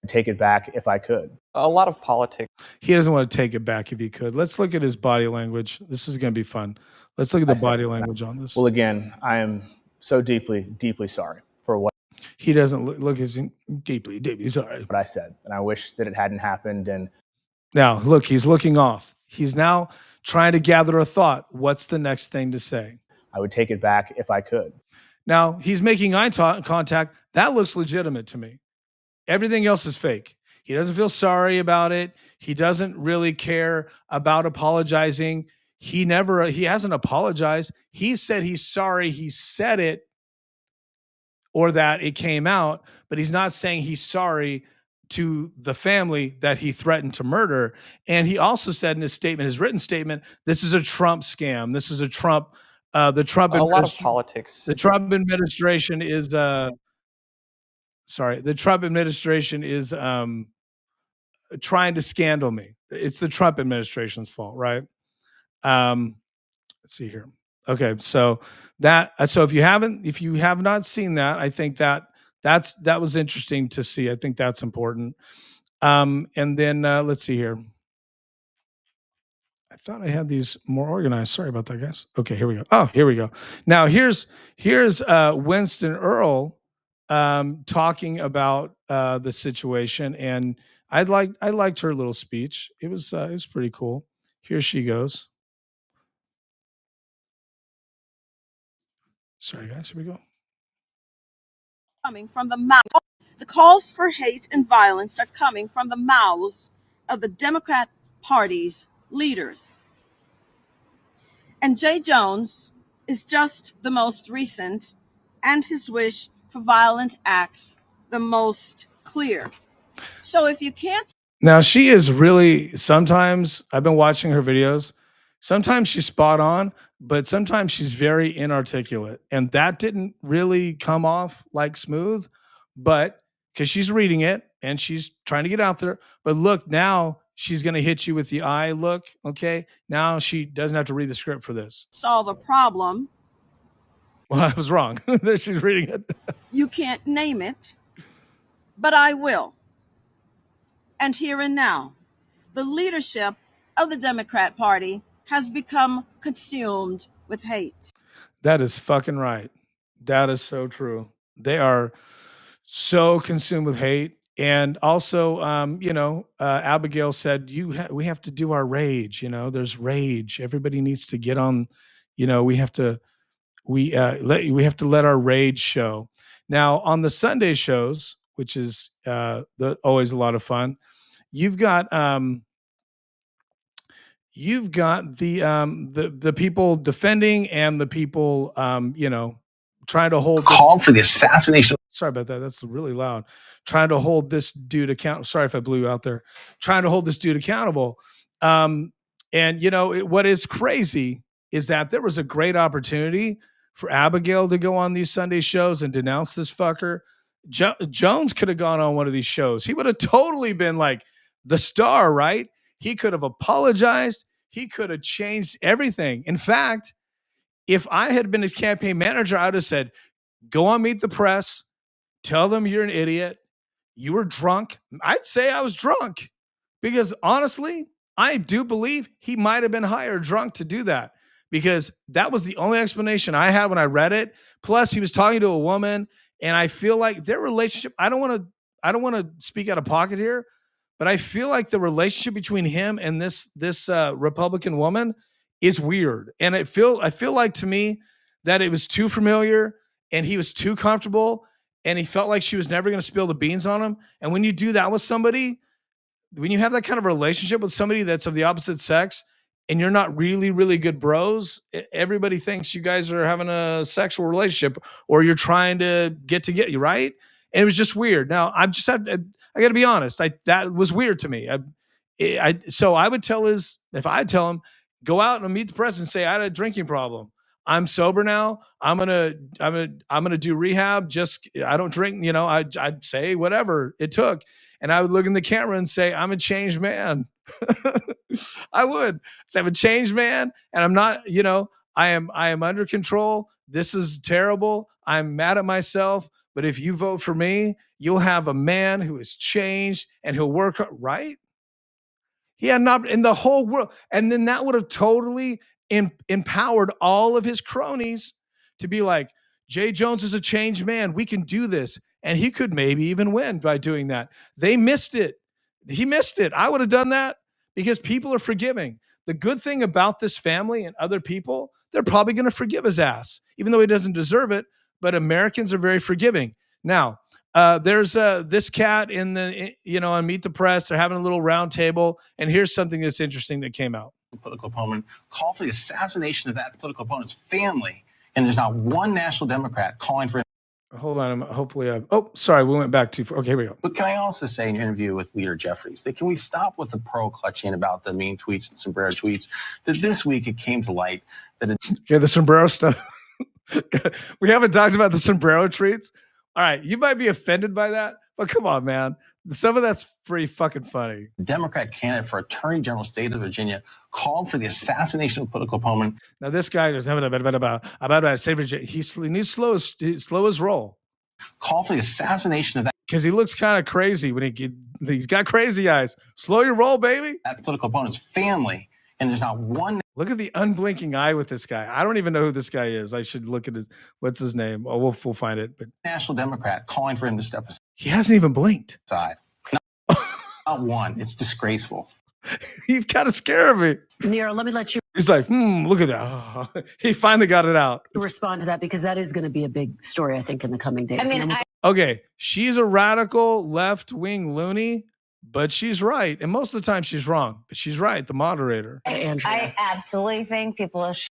Take it back if I could. A lot of politics. He doesn't want to take it back if he could. Let's look at his body language. This is going to be fun. Let's look at the body language on this. Well, again, I am so deeply, deeply sorry for what he doesn't look as deeply, deeply sorry. What I said, and I wish that it hadn't happened. And now, look, he's looking off. He's now trying to gather a thought. What's the next thing to say? I would take it back if I could. Now, he's making eye contact. That looks legitimate to me. Everything else is fake. He doesn't feel sorry about it. He doesn't really care about apologizing. He hasn't apologized. He said he's sorry. He said it, or that it came out, but he's not saying he's sorry to the family that he threatened to murder. And he also said in his statement, his written statement, this is a Trump scam. This is a Trump, the Trump, a lot of politics. The Trump administration is, the Trump administration is trying to scandal me. It's the Trump administration's fault, right? Let's see here. Okay, so if you have not seen that, I think that was interesting to see. I think that's important. And then let's see here. I thought I had these more organized. Sorry about that, guys. Okay, here we go. Oh, here we go. Now here's Winston Earl talking about the situation, and I liked her little speech. It was pretty cool. Here she goes. Sorry, guys. Here we go. Coming from the mouth, the calls for hate and violence are coming from the mouths of the Democrat Party's leaders. And Jay Jones is just the most recent, and his wish for violent acts the most clear. So if you can't. Now, she is really, sometimes I've been watching her videos. Sometimes she's spot on, but sometimes she's very inarticulate. And that didn't really come off like smooth, but because she's reading it and she's trying to get out there. But look, now she's going to hit you with the eye look. Okay. Now she doesn't have to read the script for this. Solve a problem. Well, I was wrong. There she's reading it. You can't name it, but I will. And here and now, the leadership of the Democrat Party has become consumed with hate. That is fucking right. That is so true. They are so consumed with hate. And also, Abigail said, we have to do our rage. There's rage. Everybody needs to get on, we have to let our rage show. Now on the Sunday shows, which is always a lot of fun, you've got the people defending and the people trying to hold call for the assassination. Sorry about that. That's really loud. Trying to hold this dude accountable. Sorry if I blew you out there. Trying to hold this dude accountable. And what is crazy is that there was a great opportunity for Abigail to go on these Sunday shows and denounce this fucker. Jones could have gone on one of these shows. He would have totally been like the star, right? He could have apologized. He could have changed everything. In fact, if I had been his campaign manager, I would have said, go on Meet the Press, tell them you're an idiot. You were drunk. I'd say I was drunk because honestly, I do believe he might have been high or drunk to do that because that was the only explanation I had when I read it. Plus, he was talking to a woman, and I feel like their relationship, I don't want to speak out of pocket here, but I feel like the relationship between him and this Republican woman is weird. And I feel like to me that it was too familiar and he was too comfortable and he felt like she was never going to spill the beans on him. And when you do that with somebody, when you have that kind of relationship with somebody that's of the opposite sex, and you're not really, really good bros, everybody thinks you guys are having a sexual relationship or you're trying to get you, right? And it was just weird. Now, I got to be honest. That was weird to me. So I would tell if I tell him, go out and meet the press and say, I had a drinking problem. I'm sober now. I'm gonna do rehab. Just I don't drink. I'd say whatever it took, and I would look in the camera and say, I'm a changed man. I would say I'm a changed man, and I'm not. I am under control. This is terrible. I'm mad at myself. But if you vote for me, you'll have a man who is changed and he'll work right. He had not in the whole world. And then that would have totally empowered all of his cronies to be like, Jay Jones is a changed man. We can do this. And he could maybe even win by doing that. They missed it. He missed it. I would have done that because people are forgiving. The good thing about this family and other people, they're probably going to forgive his ass, even though he doesn't deserve it. But Americans are very forgiving. Now, there's this cat on Meet the Press. They're having a little round table. And here's something that's interesting that came out. Political opponent call for the assassination of that political opponent's family. And there's not one national Democrat calling for him. Hold on. Hopefully sorry. We went back too far. Okay, here we go. But can I also say in your interview with Leader Jeffries that can we stop with the pearl clutching about the mean tweets and sombrero tweets? That this week it came to light that the sombrero stuff. We haven't talked about the sombrero tweets. All right, you might be offended by that, but come on, man. Some of that's pretty fucking funny. Democrat candidate for Attorney General State of Virginia called for the assassination of a political opponent. Now this guy is he needs slow his roll. Call for the assassination of that because he looks kind of crazy when he's got crazy eyes. Slow your roll, baby. That political opponent's family, and there's not one. Look at the unblinking eye with this guy. I don't even know who this guy is. I should look at what's his name. Oh, we'll find it. But national Democrat calling for him to step aside. He hasn't even blinked. Not one. It's disgraceful. He's kind of scaring me. Nero, let me let you. He's like, look at that. Oh, he finally got it out. Respond to that because that is going to be a big story, I think, in the coming days. Okay, she's a radical left-wing loony, but she's right. And most of the time she's wrong, but she's right, the moderator. I absolutely think people should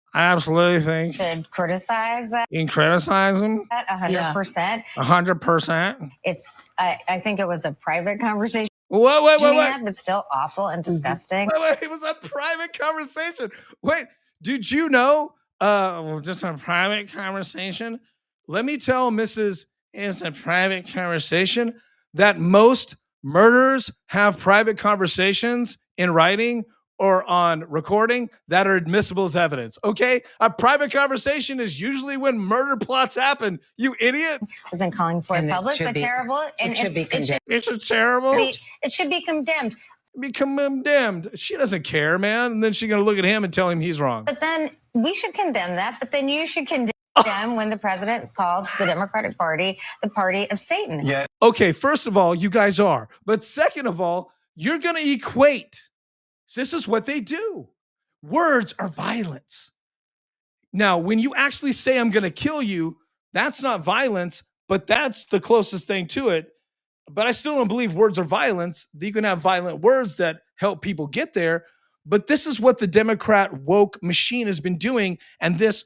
criticize that. You can criticize them? 100%. 100%. I think it was a private conversation. Wait. But still awful and disgusting. Wait, it was a private conversation. Wait, did you know? Just a private conversation. Let me tell Mrs. It's a private conversation that most murderers have private conversations in writing or on recording that are admissible as evidence. Okay, a private conversation is usually when murder plots happen. You idiot! Isn't calling for it public, but terrible. And it should be condemned. It's terrible. It should be condemned. She doesn't care, man. And then she's gonna look at him and tell him he's wrong. But then we should condemn that. But then you should condemn when the president calls the Democratic Party the party of Satan. Yeah. Okay. First of all, you guys are. But second of all, you're gonna equate. This is what they do. Words are violence. Now, when you actually say, I'm going to kill you, that's not violence, but that's the closest thing to it. But I still don't believe words are violence. You can have violent words that help people get there. But this is what the Democrat woke machine has been doing. And this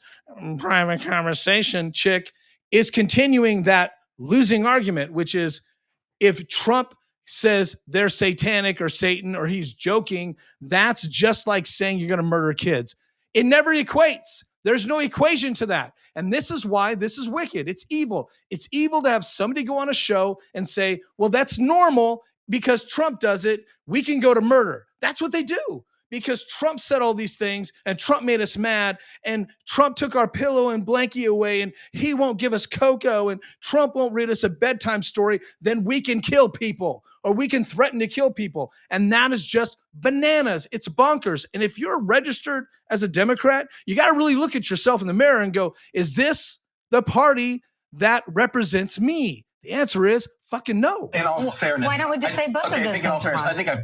private conversation chick is continuing that losing argument, which is if Trump says they're satanic or Satan or he's joking, that's just like saying you're going to murder kids. It never equates. There's no equation to that. And this is why this is wicked. It's evil. It's evil to have somebody go on a show and say, well, that's normal because Trump does it. We can go to murder. That's what they do. Because Trump said all these things and Trump made us mad and Trump took our pillow and blankie away and he won't give us cocoa and Trump won't read us a bedtime story, then we can kill people or we can threaten to kill people. And that is just bananas. It's bonkers. And if you're registered as a Democrat, you got to really look at yourself in the mirror and go, is this the party that represents me? The answer is fucking no. In all fairness. Why don't we just say both of those?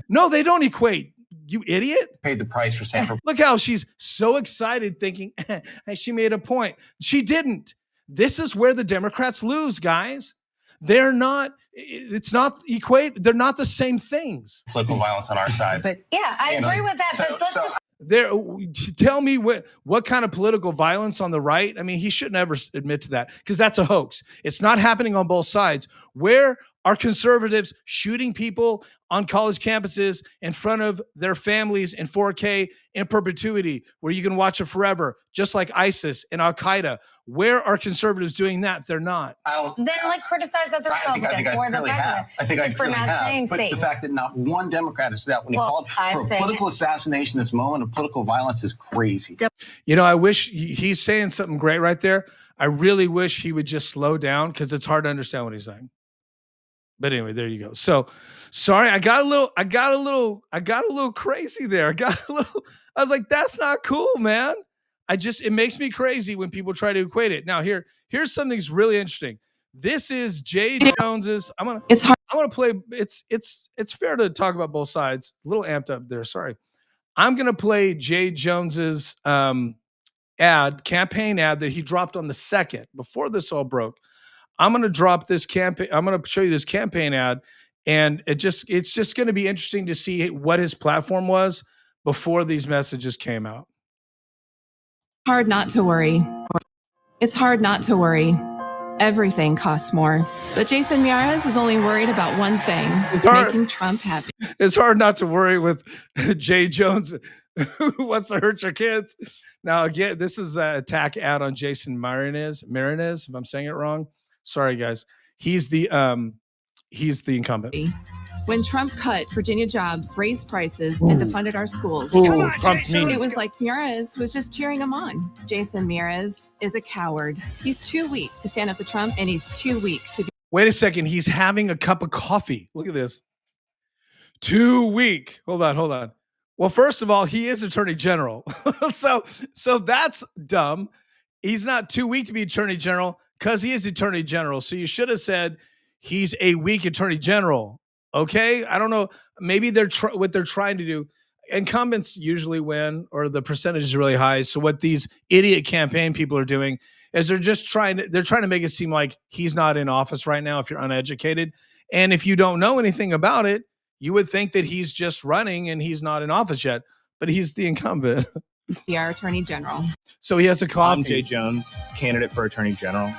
No, they don't equate. You idiot. Paid the price for Sanford. Look how she's so excited thinking she made a point. She didn't. This is where the Democrats lose, guys. They're not the same things. Political violence on our side. But yeah, I agree with that. So There, tell me what kind of political violence on the right. I mean, he should never admit to that because that's a hoax. It's not happening on both sides. Where are conservatives shooting people on college campuses in front of their families in 4K in perpetuity, where you can watch it forever, just like ISIS and Al Qaeda? Where are conservatives doing that? They're not. Then criticize other Republicans or the president. I think I for really not have. saying But Satan. the fact that not one Democrat has stood out when he called for a political assassination, this moment of political violence is crazy. You know, I wish he's saying something great right there. I really wish he would just slow down because it's hard to understand what he's saying. But anyway, there you go. So sorry, I got a little crazy there. I was like, that's not cool, man. It makes me crazy when people try to equate it. Now here's something that's really interesting. This is Jay Jones's. I'm gonna play. It's fair to talk about both sides. A little amped up there. Sorry. I'm gonna play Jay Jones's campaign ad that he dropped on the 2nd before this all broke. I'm going to drop this campaign. I'm going to show you this campaign ad, and it's just going to be interesting to see what his platform was before these messages came out. Hard not to worry. It's hard not to worry. Everything costs more. But Jason Miyares is only worried about one thing, making Trump happy. It's hard not to worry with Jay Jones who wants to hurt your kids. Now, again, this is an attack ad on Jason Miyares, if I'm saying it wrong. Sorry, guys. He's the incumbent. When Trump cut Virginia jobs, raised prices, and defunded our schools, it was like Miyares was just cheering him on. Jason Miyares is a coward. He's too weak to stand up to Trump, and he's too weak to be. Wait a second. He's having a cup of coffee. Look at this. Too weak. Hold on. Well, first of all, he is Attorney General. so that's dumb. He's not too weak to be Attorney General because he is Attorney General. So you should have said he's a weak Attorney General. Okay. I don't know. Maybe what they're trying to do. Incumbents usually win, or the percentage is really high. So what these idiot campaign people are doing is they're trying to make it seem like he's not in office right now if you're uneducated. And if you don't know anything about it, you would think that he's just running and he's not in office yet, but he's the incumbent. Our Attorney General. So he has a coffee. I'm Jay Jones, candidate for Attorney General.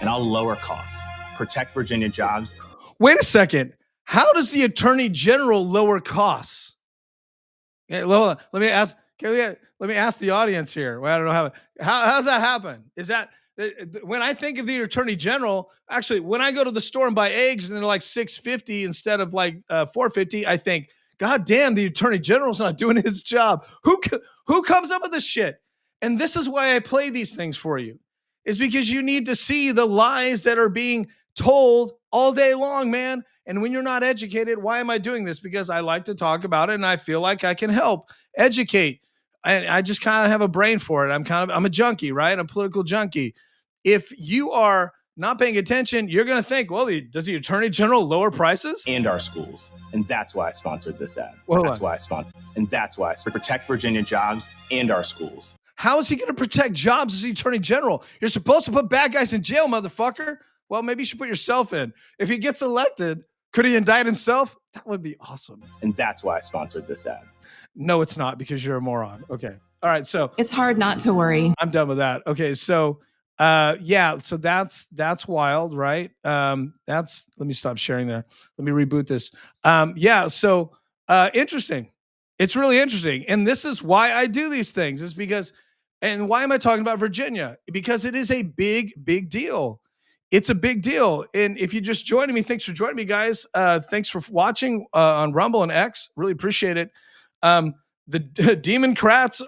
And I'll lower costs, protect Virginia jobs. Wait a second. How does the Attorney General lower costs? Yeah, Lola, let me ask the audience here. Well, I don't know how does that happen? Is that when I think of the Attorney General, actually, when I go to the store and buy eggs and they're like $6.50 instead of like $4.50, I think, God damn, the Attorney General's not doing his job. Who comes up with this shit? And this is why I play these things for you, is because you need to see the lies that are being told all day long, man. And when you're not educated, why am I doing this? Because I like to talk about it and I feel like I can help educate. And I just kind of have a brain for it. I'm a junkie, right? I'm a political junkie. If you are not paying attention, you're going to think, well, does the Attorney General lower prices? And our schools. And that's why I sponsored this ad. That's why I protect Virginia jobs and our schools. How is he going to protect jobs as the Attorney General? You're supposed to put bad guys in jail, motherfucker. Well, maybe you should put yourself in. If he gets elected, could he indict himself? That would be awesome. And that's why I sponsored this ad. No, it's not, because you're a moron. Okay. All right. So it's hard not to worry. I'm done with that. Okay. So so that's wild, right? Let me stop sharing there. Let me reboot this. So interesting. It's really interesting. And this is why I do these things, is because, and why am I talking about Virginia? Because it is a big, big deal. It's a big deal. And if you just joining me, thanks for joining me, guys. Thanks for watching on Rumble and X. Really appreciate it. The Democrats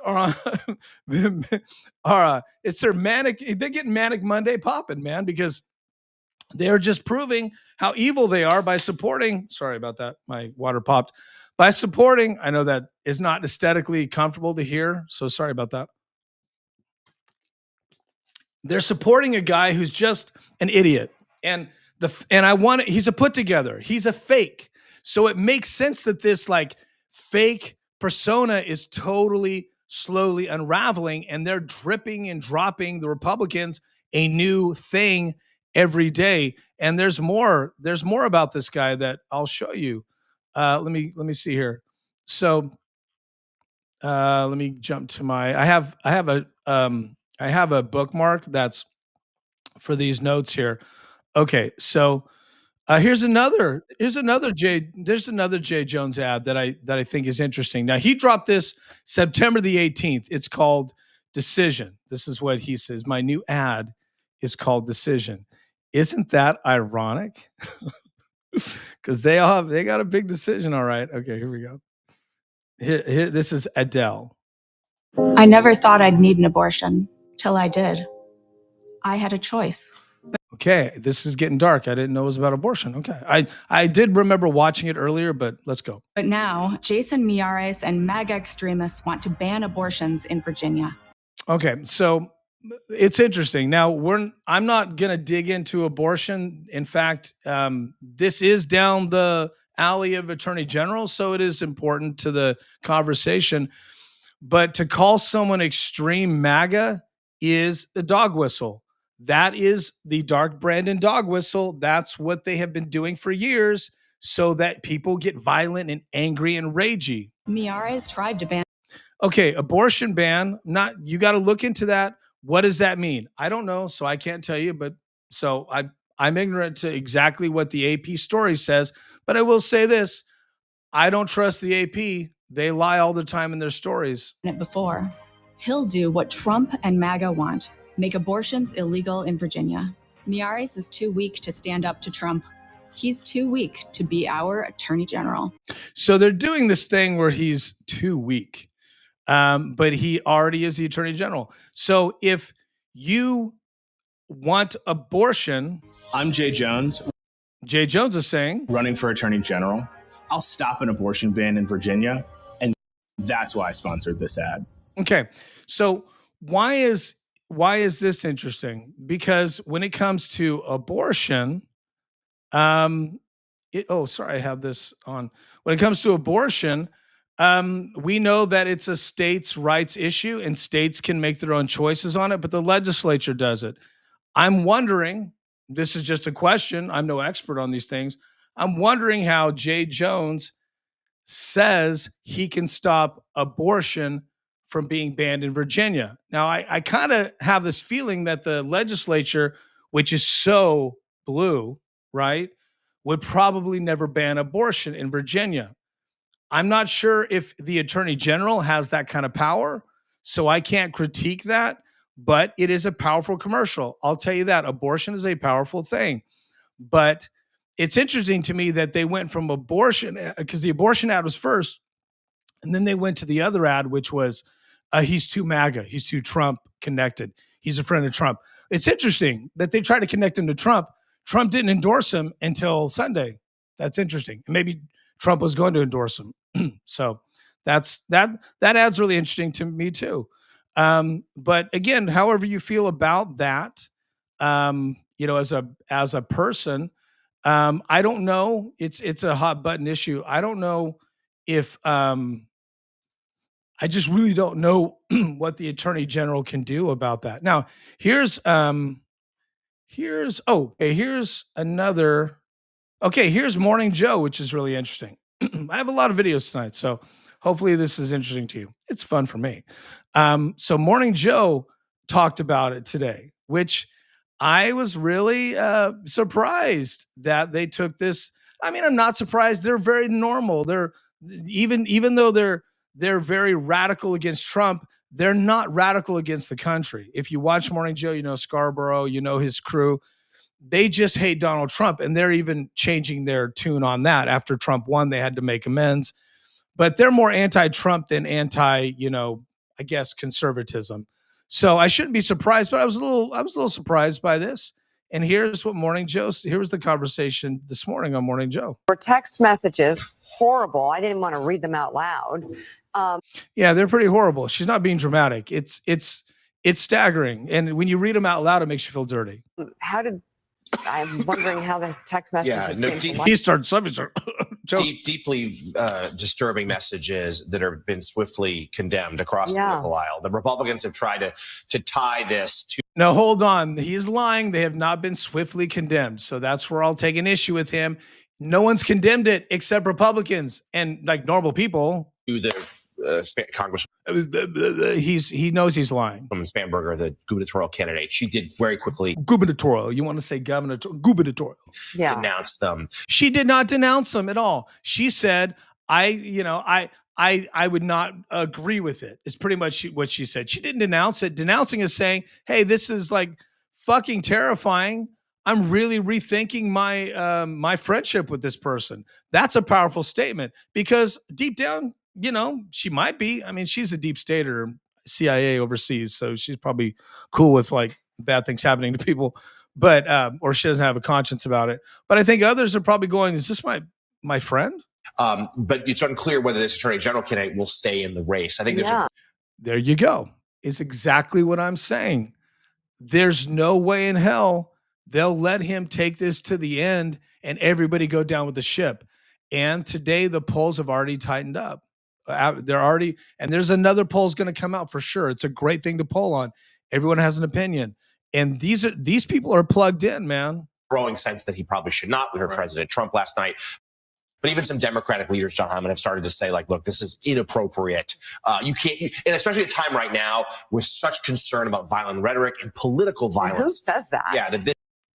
it's their manic. They're getting Manic Monday popping, man, because they're just proving how evil they are by supporting. Sorry about that. My water popped. By supporting, I know that is not aesthetically comfortable to hear, so sorry about that. They're supporting a guy who's just an idiot, and he's a put together. He's a fake. So it makes sense that this like fake persona is totally slowly unraveling, and they're dripping and dropping the Republicans a new thing every day. And there's more about this guy that I'll show you. Let me see here. So Let me jump to my. I have a bookmark that's for these notes here. Okay, so here's another there's another Jay Jones ad that I think is interesting. Now he dropped this September the 18th. It's called Decision. This is what he says. My new ad is called Decision. Isn't that ironic? Because they got a big decision. All right. Okay, here we go. Here this is Adele. I never thought I'd need an abortion till I did. I had a choice. Okay, this is getting dark. I didn't know it was about abortion. Okay, I did remember watching it earlier, but let's go. But now, Jason Miyares and MAGA extremists want to ban abortions in Virginia. Okay, so it's interesting. Now I'm not going to dig into abortion. In fact, this is down the alley of Attorney General, so it is important to the conversation. But to call someone extreme MAGA is a dog whistle. That is the Dark Brandon dog whistle. That's what they have been doing for years so that people get violent and angry and ragey. Miyares tried to ban. Okay, abortion ban. You got to look into that. What does that mean? I don't know, so I can't tell you. But so I'm ignorant to exactly what the AP story says. But I will say this: I don't trust the AP. They lie all the time in their stories. Before, he'll do what Trump and MAGA want: make abortions illegal in Virginia. Miyares is too weak to stand up to Trump. He's too weak to be our Attorney General. So they're doing this thing where he's too weak. But he already is the Attorney General. So if you want abortion, I'm Jay Jones. Jay Jones is saying, running for Attorney General. I'll stop an abortion ban in Virginia, and that's why I sponsored this ad. Okay, so why is this interesting? Because when it comes to abortion, sorry, I have this on. When it comes to abortion, we know that it's a states' rights issue and states can make their own choices on it, but the legislature does it. I'm wondering, this is just a question, I'm no expert on these things. I'm wondering how Jay Jones says he can stop abortion from being banned in Virginia. Now, I kind of have this feeling that the legislature, which is so blue, right, would probably never ban abortion in Virginia. I'm not sure if the Attorney General has that kind of power, so I can't critique that, but it is a powerful commercial. I'll tell you that. Abortion is a powerful thing. But it's interesting to me that they went from abortion, because the abortion ad was first, and then they went to the other ad, which was, he's too MAGA, he's too Trump connected, he's a friend of Trump. It's interesting that they tried to connect him to Trump. Trump didn't endorse him until Sunday. That's interesting. Maybe Trump was going to endorse him. So that ad's really interesting to me too. But again, however you feel about that, as a person, I don't know. It's a hot button issue. I don't know if I just really don't know what the Attorney General can do about that. Now, here's another. Okay, here's Morning Joe, which is really interesting. I have a lot of videos tonight, so hopefully this is interesting to you. It's fun for me. So Morning Joe talked about it today, which I was really surprised that they took this. I mean, I'm not surprised. They're very normal. They're even though they're very radical against Trump, they're not radical against the country. If you watch Morning Joe, you know Scarborough, you know his crew. They just hate Donald Trump, and they're even changing their tune on that. After Trump won, they had to make amends. But they're more anti-Trump than I guess, conservatism. So I shouldn't be surprised, but I was a little surprised by this. And here's what here was the conversation this morning on Morning Joe. For text messages, horrible. I didn't want to read them out loud. Yeah, they're pretty horrible. She's not being dramatic. It's staggering. And when you read them out loud, it makes you feel dirty. I'm wondering how the text messages came to life. He starts deeply disturbing messages that have been swiftly condemned across the political aisle. The Republicans have tried to tie this to. No, hold on. He's lying. They have not been swiftly condemned. So that's where I'll take an issue with him. No one's condemned it except Republicans and like normal people. To the Congresswoman. He knows he's lying. Spanberger, the gubernatorial candidate, she did very quickly. Gubernatorial. You want to say gubernatorial? Yeah. Denounce them. She did not denounce them at all. She said, I would not agree with it. It's pretty much what she said. She didn't denounce it. Denouncing is saying, hey, this is like fucking terrifying. I'm really rethinking my my friendship with this person. That's a powerful statement because deep down, she might be. I mean, she's a deep stater, CIA overseas, so she's probably cool with like bad things happening to people, but or she doesn't have a conscience about it. But I think others are probably going, is this my friend? But it's unclear whether this attorney general candidate will stay in the race. I think there you go. Is exactly what I'm saying. There's no way in hell they'll let him take this to the end and everybody go down with the ship. And today the polls have already tightened up. They're already, and there's another poll's going to come out for sure. It's a great thing to poll on. Everyone has an opinion. And these people are plugged in, man. Growing sense that he probably should not. We heard President Trump last night. But even some Democratic leaders, John Hyman, have started to say, like, look, this is inappropriate. You can't, and especially at a time right now with such concern about violent rhetoric and political violence. Who says that? Yeah.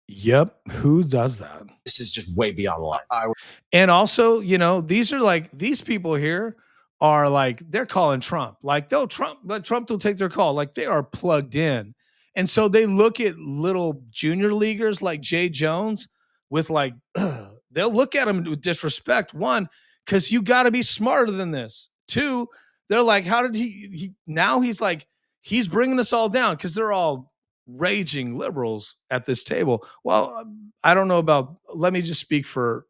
Yep. Who does that? This is just way beyond the line. And also, these people here are like, they're calling Trump. Like, Trump will take their call. Like, they are plugged in. And so they look at little junior leaguers like Jay Jones with like, they'll look at him with disrespect. One, because you got to be smarter than this. Two, they're like, how did he now he's like, he's bringing us all down because they're all raging liberals at this table. Well, I don't know about, let me just speak for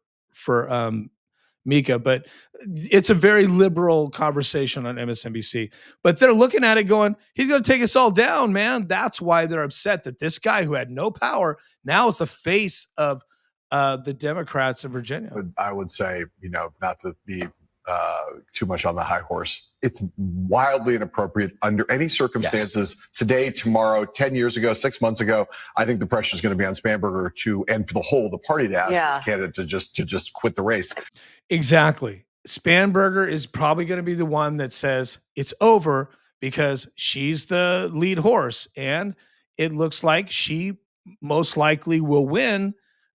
Mika, but it's a very liberal conversation on MSNBC. But they're looking at it going, he's going to take us all down, man. That's why they're upset that this guy who had no power now is the face of the Democrats in Virginia. I would say, not to be too much on the high horse, it's wildly inappropriate under any circumstances. Yes. Today, tomorrow, 10 years ago, 6 months ago. I think the pressure is going to be on Spanberger and for the whole of the party to ask this candidate to just quit the race. Exactly. Spanberger is probably going to be the one that says it's over because she's the lead horse, and it looks like she most likely will win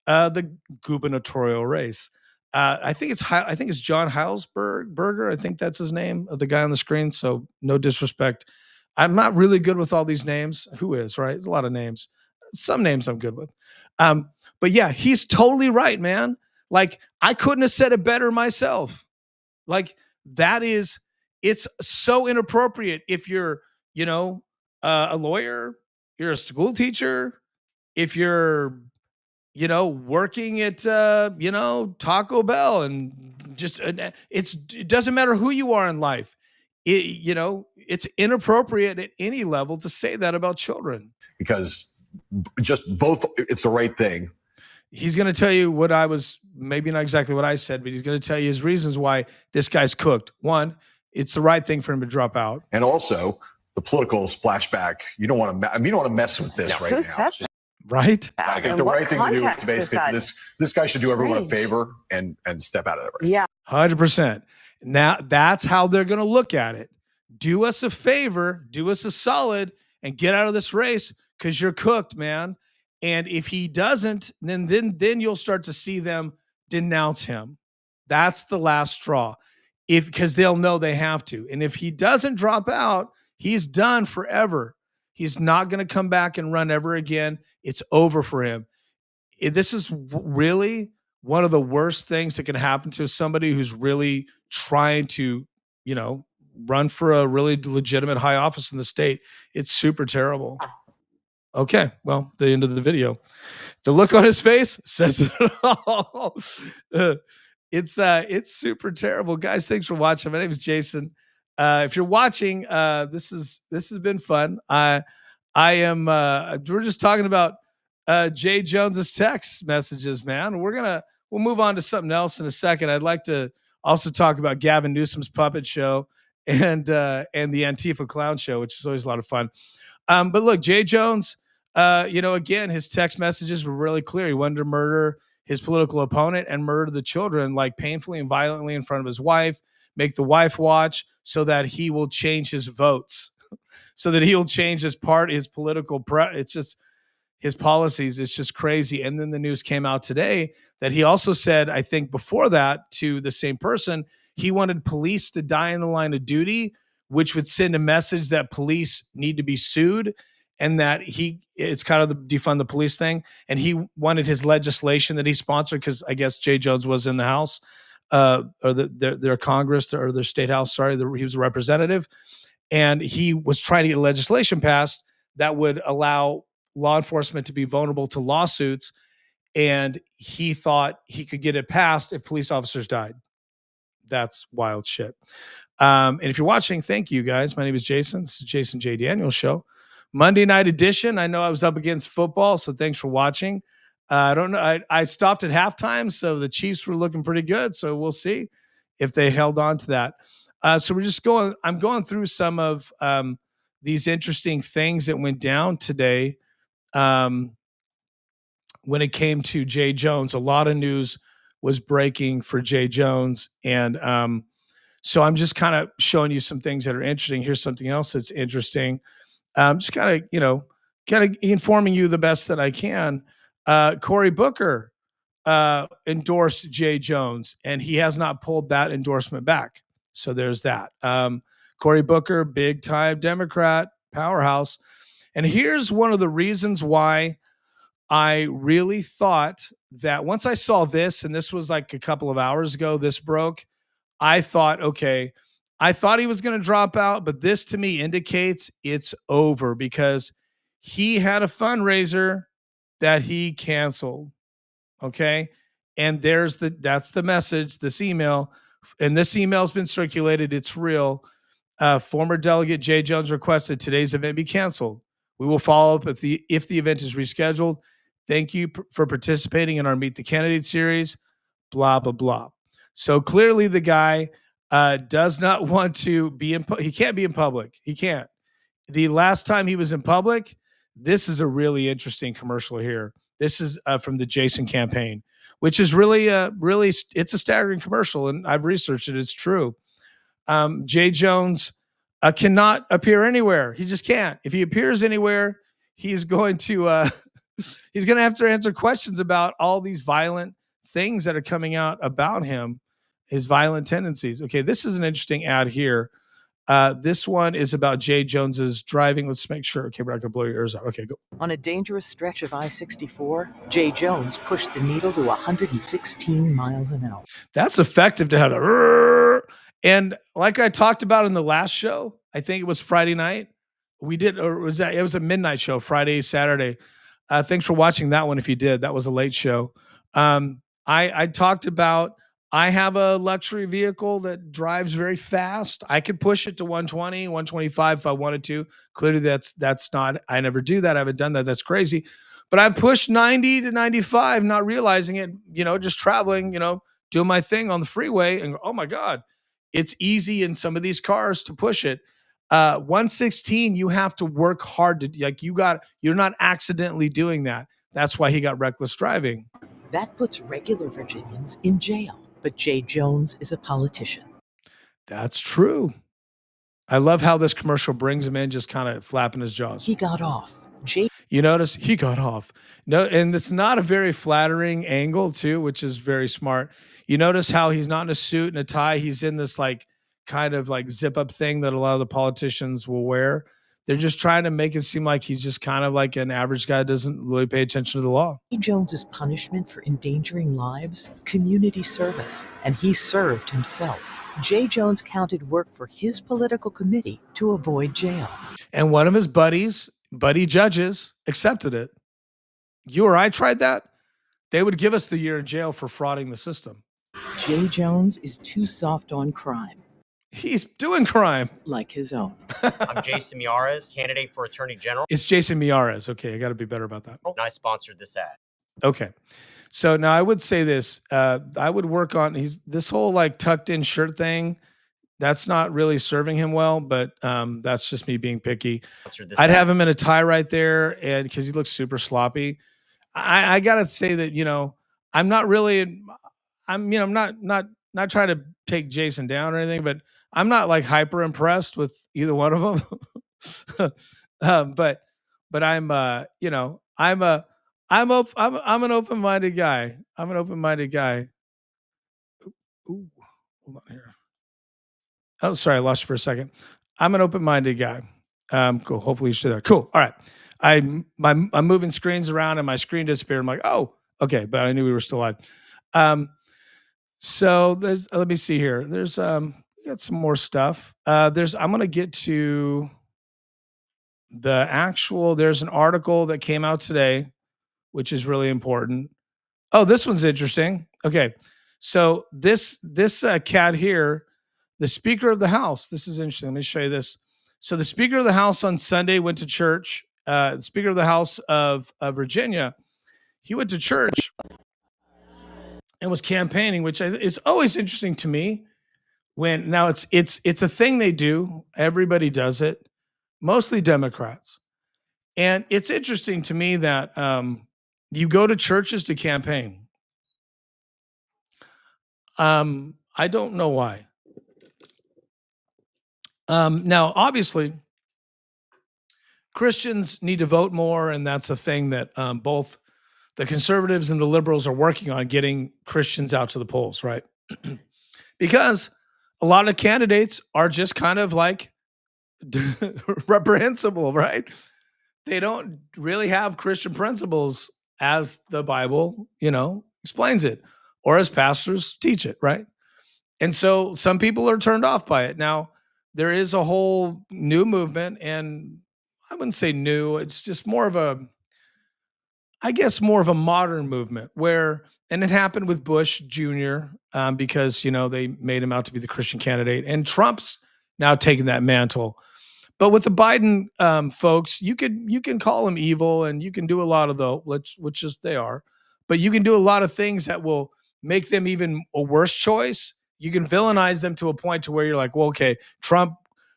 the gubernatorial race. I think it's John Heilsberger. I think that's his name, the guy on the screen. So no disrespect. I'm not really good with all these names. Who is, right? There's a lot of names. Some names I'm good with. But yeah, he's totally right, man. Like, I couldn't have said it better myself. Like, it's so inappropriate if you're, a lawyer, you're a school teacher, if you're, working at, Taco Bell, and just, it doesn't matter who you are in life. It's inappropriate at any level to say that about children. Because just both, it's the right thing. He's going to tell you what I was, maybe not exactly what I said, but he's going to tell you his reasons why this guy's cooked. One, it's the right thing for him to drop out. And also the political splashback. You don't want to mess with this right now. Says that? Right? I think the right thing to do is basically this guy should do everyone a favor and step out of that race. Yeah. 100%. Now that's how they're going to look at it. Do us a favor, do us a solid, and get out of this race because you're cooked, man. And if he doesn't, then you'll start to see them denounce him. That's the last straw. Because they'll know they have to. And if he doesn't drop out, he's done forever. He's not going to come back and run ever again. It's over for him. This is really one of the worst things that can happen to somebody who's really trying to, run for a really legitimate high office in the state. It's super terrible. Okay, well, the end of the video. The look on his face says it all. It's super terrible, guys. Thanks for watching. My name is Jason. If you're watching, this has been fun. I am. We're just talking about Jay Jones's text messages, man. We'll move on to something else in a second. I'd like to also talk about Gavin Newsom's puppet show and the Antifa clown show, which is always a lot of fun. But look, Jay Jones. Again, his text messages were really clear. He wanted to murder his political opponent and murder the children, like painfully and violently in front of his wife, make the wife watch so that he will change his votes, so that he'll change his political it's just his policies. It's just crazy. And then the news came out today that he also said, I think before that, to the same person, he wanted police to die in the line of duty, which would send a message that police need to be sued, and that it's kind of the defund the police thing. And he wanted his legislation that he sponsored, because I guess Jay Jones was in the House, or their Congress, or their state house. Sorry, he was a representative. And he was trying to get legislation passed that would allow law enforcement to be vulnerable to lawsuits. And he thought he could get it passed if police officers died. That's wild shit. And if you're watching, thank you guys. My name is Jason. This is Jason J. Daniels Show. Monday night edition. I know I was up against football, so thanks for watching. I don't know. I stopped at halftime, so the Chiefs were looking pretty good. So we'll see if they held on to that. So I'm going through some of these interesting things that went down today. When it came to Jay Jones, a lot of news was breaking for Jay Jones. And so I'm just kind of showing you some things that are interesting. Here's something else that's interesting. Just kind of informing you the best that I can. Cory Booker endorsed Jay Jones, and he has not pulled that endorsement back. So there's that. Cory Booker, big time Democrat powerhouse. And here's one of the reasons why I really thought that once I saw this, and this was like a couple of hours ago, this broke, I thought, okay, I thought he was going to drop out, but this to me indicates it's over, because he had a fundraiser that he canceled. Okay. And that's the message, this email, and this email has been circulated. It's real. Former delegate Jay Jones requested today's event be canceled. We will follow up if the event is rescheduled. Thank you for participating in our Meet the Candidate series, blah, blah, blah. So clearly the guy does not want to be he can't be in public. He can't. The last time he was in public, this is a really interesting commercial here. This is from the Jason campaign, which is really, it's a staggering commercial, and I've researched it. It's true. Jay Jones cannot appear anywhere. He just can't. If he appears anywhere, he's going to have to answer questions about all these violent things that are coming out about him, his violent tendencies. Okay, this is an interesting ad here. This one is about Jay Jones's driving. Let's make sure. Okay, we're not going to blow your ears out. Okay, go. On a dangerous stretch of I-64, Jay Jones pushed the needle to 116 miles an hour. That's effective to have the. And like I talked about in the last show, I think it was Friday night. It was a midnight show, Friday, Saturday. Thanks for watching that one. If you did, that was a late show. I talked about, I have a luxury vehicle that drives very fast. I could push it to 120, 125 if I wanted to. Clearly that's not, I never do that. I haven't done that. That's crazy. But I've pushed 90 to 95, not realizing it, just traveling, doing my thing on the freeway, and oh my God, it's easy in some of these cars to push it. 116, you have to work hard to, you're not accidentally doing that. That's why he got reckless driving. That puts regular Virginians in jail. But Jay Jones is a politician. That's true. I love how this commercial brings him in, just kind of flapping his jaws. He got off. You notice he got off. No, and it's not a very flattering angle too, which is very smart. You notice how he's not in a suit and a tie. He's in this kind of zip up thing that a lot of the politicians will wear. They're just trying to make it seem like he's just kind of like an average guy that doesn't really pay attention to the law. Jay Jones's punishment for endangering lives? Community service. And he served himself. Jay Jones counted work for his political committee to avoid jail. And one of his buddy judges, accepted it. You or I tried that, they would give us the year in jail for frauding the system. Jay Jones is too soft on crime. He's doing crime. Like his own. I'm Jason Miyares, candidate for Attorney General. It's Jason Miyares. Okay, I got to be better about that. And I sponsored this ad. Okay. So now I would say this. I would work on this whole tucked in shirt thing. That's not really serving him well, but that's just me being picky. I'd have him in a tie right there, and because he looks super sloppy. I got to say that, I'm not really, I'm not not trying to take Jason down or anything, but I'm not like hyper impressed with either one of them. But I'm you know, I'm an open-minded guy. I'm an open-minded guy. Ooh, hold on here. Oh, sorry, I lost you for a second. I'm an open-minded guy. Cool. Hopefully you're still there. Cool. All right. I'm moving screens around and my screen disappeared. I'm like, oh, okay, but I knew we were still live. So there's let me see here. There's we got some more stuff. I'm gonna get to the actual, there's an article that came out today, which is really important. Oh, this one's interesting. Okay. So this cat here, the Speaker of the House, this is interesting. Let me show you this. So the Speaker of the House on Sunday went to church. The Speaker of the House of Virginia, he went to church and was campaigning, which is always interesting to me. When now it's a thing they do. Everybody does it, mostly Democrats, and it's interesting to me that you go to churches to campaign. I don't know why. Now, obviously, Christians need to vote more, and that's a thing that both the conservatives and the liberals are working on, getting Christians out to the polls, right? Because a lot of candidates are just kind of like reprehensible, right? They don't really have Christian principles as the Bible, explains it, or as pastors teach it, right? And so some people are turned off by it. Now, there is a whole new movement, and I wouldn't say new, it's just more of a modern movement and it happened with Bush Jr. Because, they made him out to be the Christian candidate, and Trump's now taking that mantle. But with the Biden folks, you can call them evil, and you can do a lot of which is they are, but you can do a lot of things that will make them even a worse choice. You can villainize them to a point to where you're like, well, okay, Trump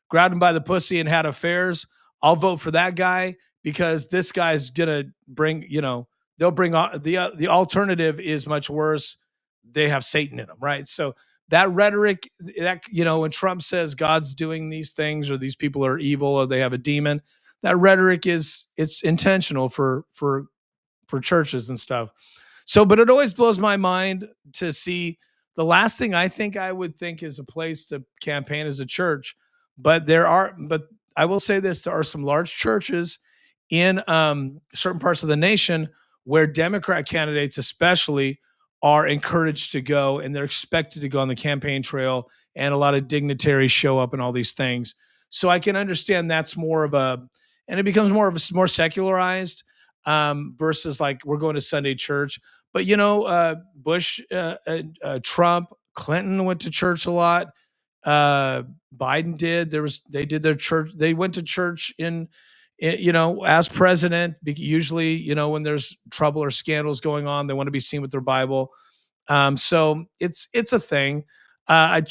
grabbed him by the pussy and had affairs. I'll vote for that guy because this guy's gonna bring, they'll bring the alternative is much worse. They have Satan in them, right? So that rhetoric, that when Trump says God's doing these things, or these people are evil, or they have a demon, that rhetoric it's intentional for churches and stuff. So, but it always blows my mind to see. The last thing I think I would think is a place to campaign as a church, but I will say this: there are some large churches in certain parts of the nation where Democrat candidates, especially, are encouraged to go, and they're expected to go on the campaign trail, and a lot of dignitaries show up and all these things. So I can understand that's more of and it becomes more secularized versus like we're going to Sunday church. But Bush, Trump, Clinton went to church a lot. Biden did. They did their church. They went to church as president. Usually, when there's trouble or scandals going on, they want to be seen with their Bible. So it's a thing. I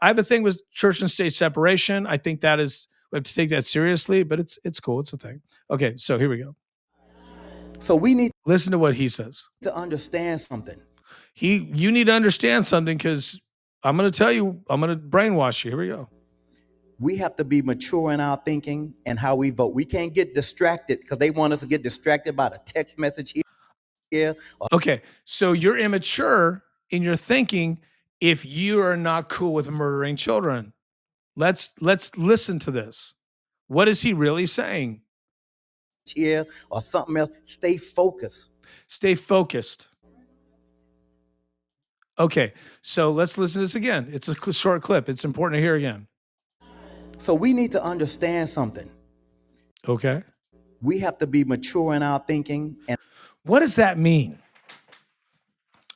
have a thing with church and state separation. I think we have to take that seriously, but it's cool. It's a thing. Okay, so here we go. So we need to listen to what he says. To understand something. You need to understand something, because I'm going to tell you, I'm going to brainwash you. Here we go. We have to be mature in our thinking and how we vote. We can't get distracted because they want us to get distracted by the text message here. Okay, so you're immature in your thinking if you are not cool with murdering children. Let's listen to this. What is he really saying? Here or something else. Stay focused. Stay focused. Okay, so let's listen to this again. It's a short clip. It's important to hear again. So we need to understand something. Okay. We have to be mature in our thinking. And what does that mean?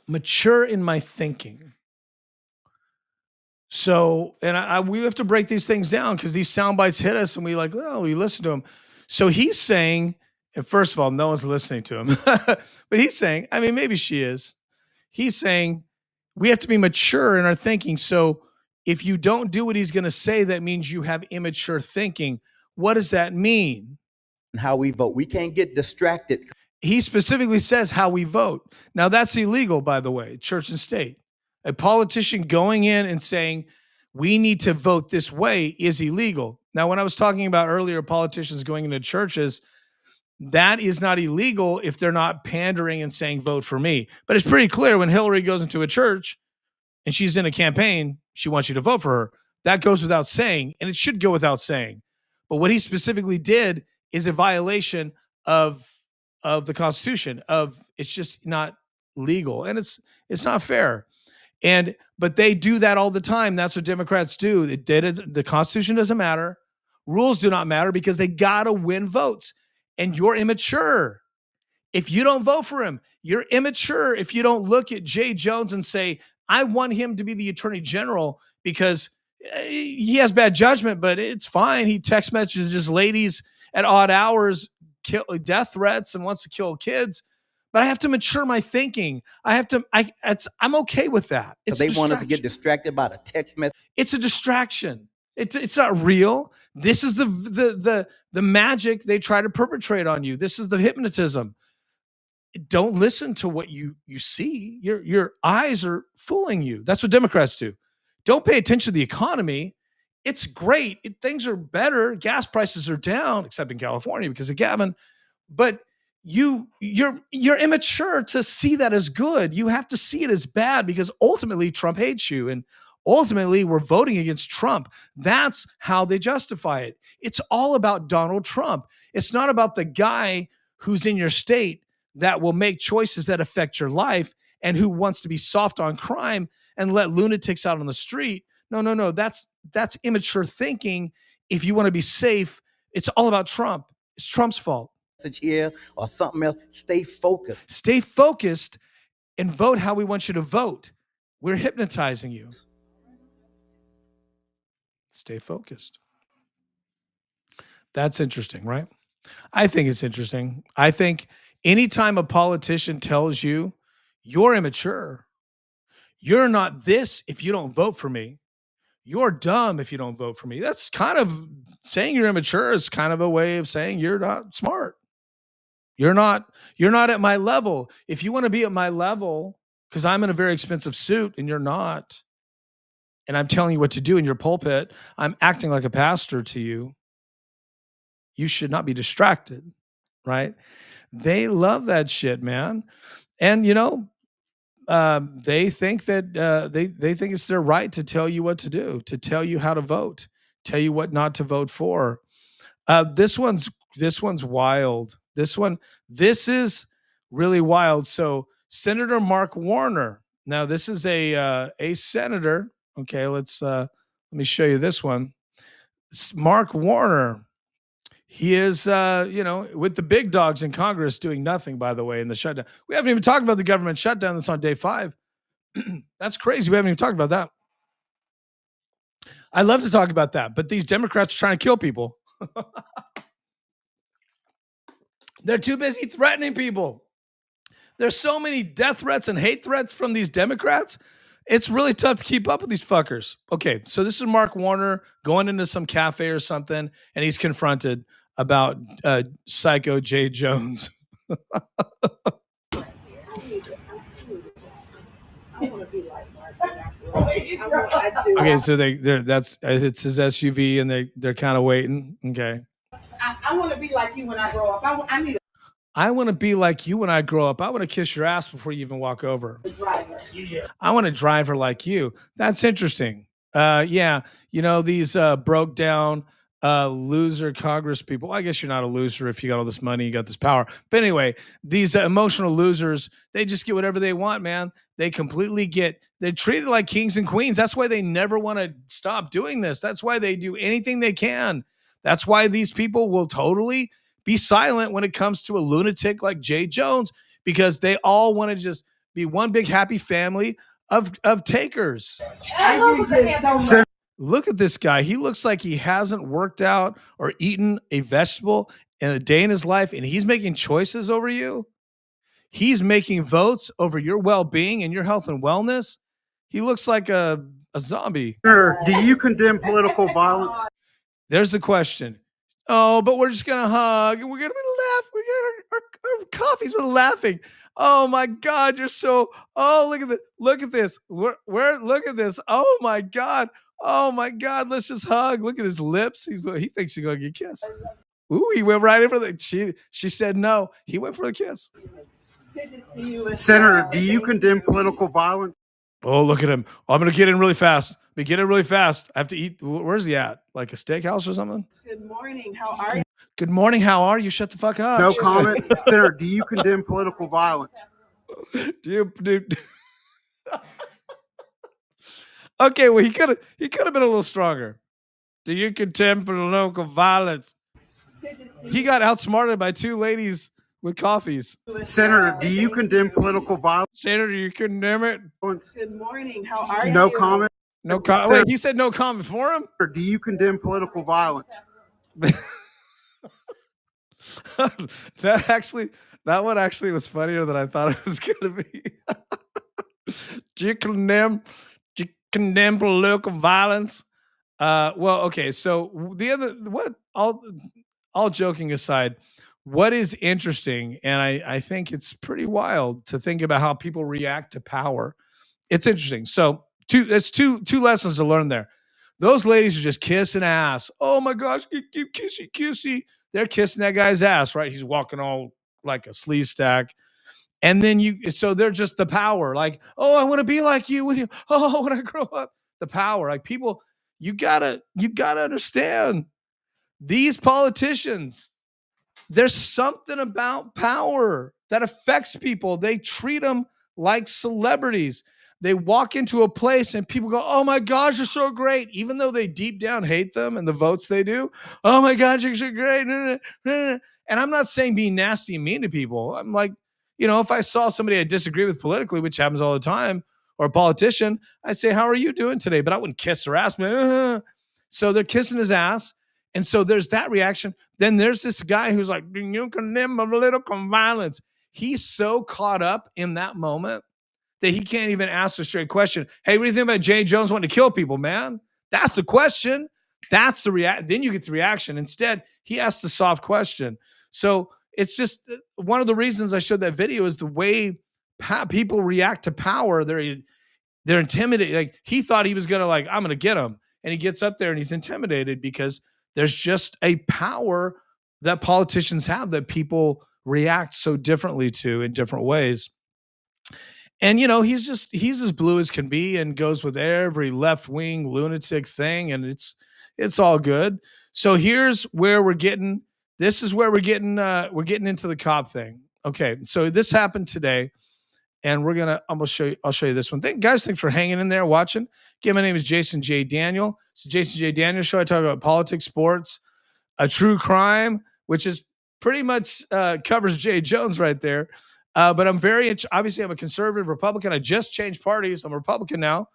Mature in my thinking. So, and we have to break these things down, because these sound bites hit us and we listen to them. So he's saying, and first of all, no one's listening to him, but he's saying, maybe she is. He's saying we have to be mature in our thinking. So if you don't do what he's going to say, that means you have immature thinking. What does that mean? And how we vote. We can't get distracted. He specifically says how we vote. Now, that's illegal, by the way, church and state. A politician going in and saying, we need to vote this way is illegal. Now, when I was talking about earlier politicians going into churches, that is not illegal if they're not pandering and saying, vote for me. But it's pretty clear when Hillary goes into a church and she's in a campaign, she wants you to vote for her. That goes without saying, and it should go without saying. But what he specifically did is a violation of the Constitution. It's just not legal, and it's not fair. But they do that all the time. That's what Democrats do. The Constitution doesn't matter. Rules do not matter because they gotta win votes. And you're immature if you don't vote for him. You're immature if you don't look at Jay Jones and say, I want him to be the attorney general because he has bad judgment, but it's fine. He text messages ladies at odd hours, death threats, and wants to kill kids. But I have to mature my thinking. I'm okay with that. They want us to get distracted by the text message. It's a distraction. It's not real. This is the magic they try to perpetrate on you. This is the hypnotism. Don't listen to what you see. Your eyes are fooling you. That's what Democrats do. Don't pay attention to the economy. It's great. Things are better. Gas prices are down, except in California because of Gavin. But you're immature to see that as good. You have to see it as bad because ultimately Trump hates you, and ultimately we're voting against Trump. That's how they justify it. It's all about Donald Trump. It's not about the guy who's in your state that will make choices that affect your life and who wants to be soft on crime and let lunatics out on the street. No. That's immature thinking. If you want to be safe, it's all about Trump. It's Trump's fault. Here or something else. Stay focused. Stay focused and vote how we want you to vote. We're hypnotizing you. Stay focused. That's interesting, right? I think it's interesting. I think anytime a politician tells you you're immature, you're not this if you don't vote for me, you're dumb if you don't vote for me. That's kind of saying you're immature is kind of a way of saying you're not smart. You're not at my level. If you want to be at my level, because I'm in a very expensive suit and you're not, and I'm telling you what to do in your pulpit, I'm acting like a pastor to you, you should not be distracted, right? They love that shit, man. And, they think that they think it's their right to tell you what to do, to tell you how to vote, tell you what not to vote for. This one's wild. This is really wild. So Senator Mark Warner. Now this is a senator. Okay, let me show you this one. Mark Warner. He is, with the big dogs in Congress doing nothing, by the way, in the shutdown. We haven't even talked about the government shutdown that's on day 5. That's crazy. We haven't even talked about that. I love to talk about that, but these Democrats are trying to kill people. They're too busy threatening people. There's so many death threats and hate threats from these Democrats. It's really tough to keep up with these fuckers. Okay, so this is Mark Warner going into some cafe or something, and he's confronted about psycho Jay Jones. Okay, so it's his SUV, and they're kind of waiting. Okay. I want to be like you when I grow up. I want to be like you when I grow up. I want to kiss your ass before you even walk over. Driver. I want to drive her like you. That's interesting. Yeah, these broke down loser Congress people. Well, I guess you're not a loser if you got all this money, you got this power. But anyway, these emotional losers, they just get whatever they want, man. They're treated like kings and queens. That's why they never want to stop doing this. That's why they do anything they can. That's why these people will totally be silent when it comes to a lunatic like Jay Jones, because they all want to just be one big happy family of takers. Look at this guy. He looks like he hasn't worked out or eaten a vegetable in a day in his life, and he's making choices over you. He's making votes over your well-being and your health and wellness. He looks like a zombie. Sir, do you condemn political violence? There's the question. Oh, but we're just going to hug and we're going to laugh. We're our coffees. We're laughing. Oh my God, you're so. Oh, look at this. Look at this. Look at this. Oh my God. Oh my God. Let's just hug. Look at his lips. He thinks he's gonna get kissed. Ooh, he went right in for the. She said no. He went for the kiss. Senator, do you condemn political violence? Oh, look at him. Oh, I'm going to get in really fast. I have to eat. Where's he at? Like a steakhouse or something? Good morning. How are you? Good morning. How are you? Shut the fuck up. No comment. Senator, do you condemn political violence? Dude. Okay, well, he could have been a little stronger. Do you condemn political violence? He got outsmarted by two ladies with coffees. Senator, do you condemn political violence? Senator, you condemn it? Good morning. How are you? No comment. No comment. Wait, he said no comment for him? Or do you condemn political violence? That one actually was funnier than I thought it was going to be. Do you condemn political violence? Well, okay. So all joking aside, what is interesting, and I think it's pretty wild to think about how people react to power. It's interesting. So there's two lessons to learn there. Those ladies are just kissing ass. Oh my gosh, kissy, kissy. They're kissing that guy's ass, right? He's walking all like a sleaze stack. And then so they're just the power. Like, oh, I want to be like you when I grow up. The power. Like people, you gotta understand these politicians. There's something about power that affects people. They treat them like celebrities. They walk into a place and people go, oh my gosh, you're so great. Even though they deep down hate them and the votes they do. Oh my God, you're so great. And I'm not saying being nasty and mean to people. I'm like, if I saw somebody I disagree with politically, which happens all the time, or a politician, I'd say, how are you doing today? But I wouldn't kiss or ask me. So they're kissing his ass. And so there's that reaction. Then there's this guy who's like, you condemn political violence. He's so caught up in that moment that he can't even ask a straight question. Hey, what do you think about J. Jones wanting to kill people, man? That's the question. That's the reaction. Then you get the reaction. Instead, he asks the soft question. So it's just one of the reasons I showed that video is the way people react to power. They're intimidated. Like he thought he was going to I'm going to get him. And he gets up there and he's intimidated because there's just a power that politicians have that people react so differently to in different ways. And, he's as blue as can be and goes with every left-wing lunatic thing. And it's all good. So here's where we're getting into the cop thing. Okay. So this happened today and I'll show you this one. Thanks for hanging in there watching. Again, my name is Jason J. Daniel. It's the Jason J. Daniel Show. I talk about politics, sports, a true crime, which is pretty much covers J. Jones right there. But I'm obviously I'm a conservative Republican. I just changed parties. I'm a Republican now.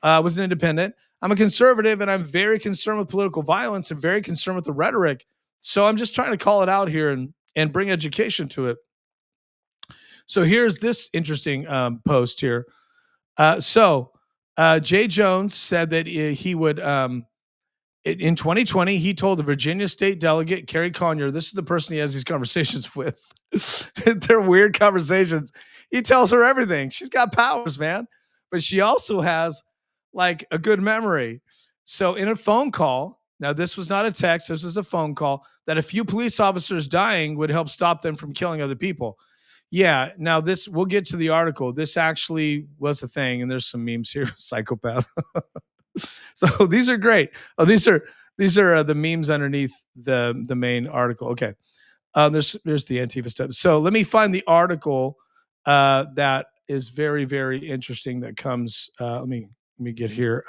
I was an independent. I'm a conservative and I'm very concerned with political violence and very concerned with the rhetoric. So I'm just trying to call it out here and bring education to it. So here's this interesting post here. Jay Jones said that he would, in 2020, he told the Virginia state delegate, Carrie Conyer, this is the person he has these conversations with. They're weird conversations. He tells her everything. She's got powers, man. But she also has a good memory. So in a phone call, now this was not a text, this was a phone call, that a few police officers dying would help stop them from killing other people. Yeah, now we'll get to the article. This actually was a thing, and there's some memes here. Psychopath. So these are great. Oh, these are the memes underneath the main article. Okay, there's the Antifa stuff. So let me find the article that is very, very interesting. That comes. Let me get here.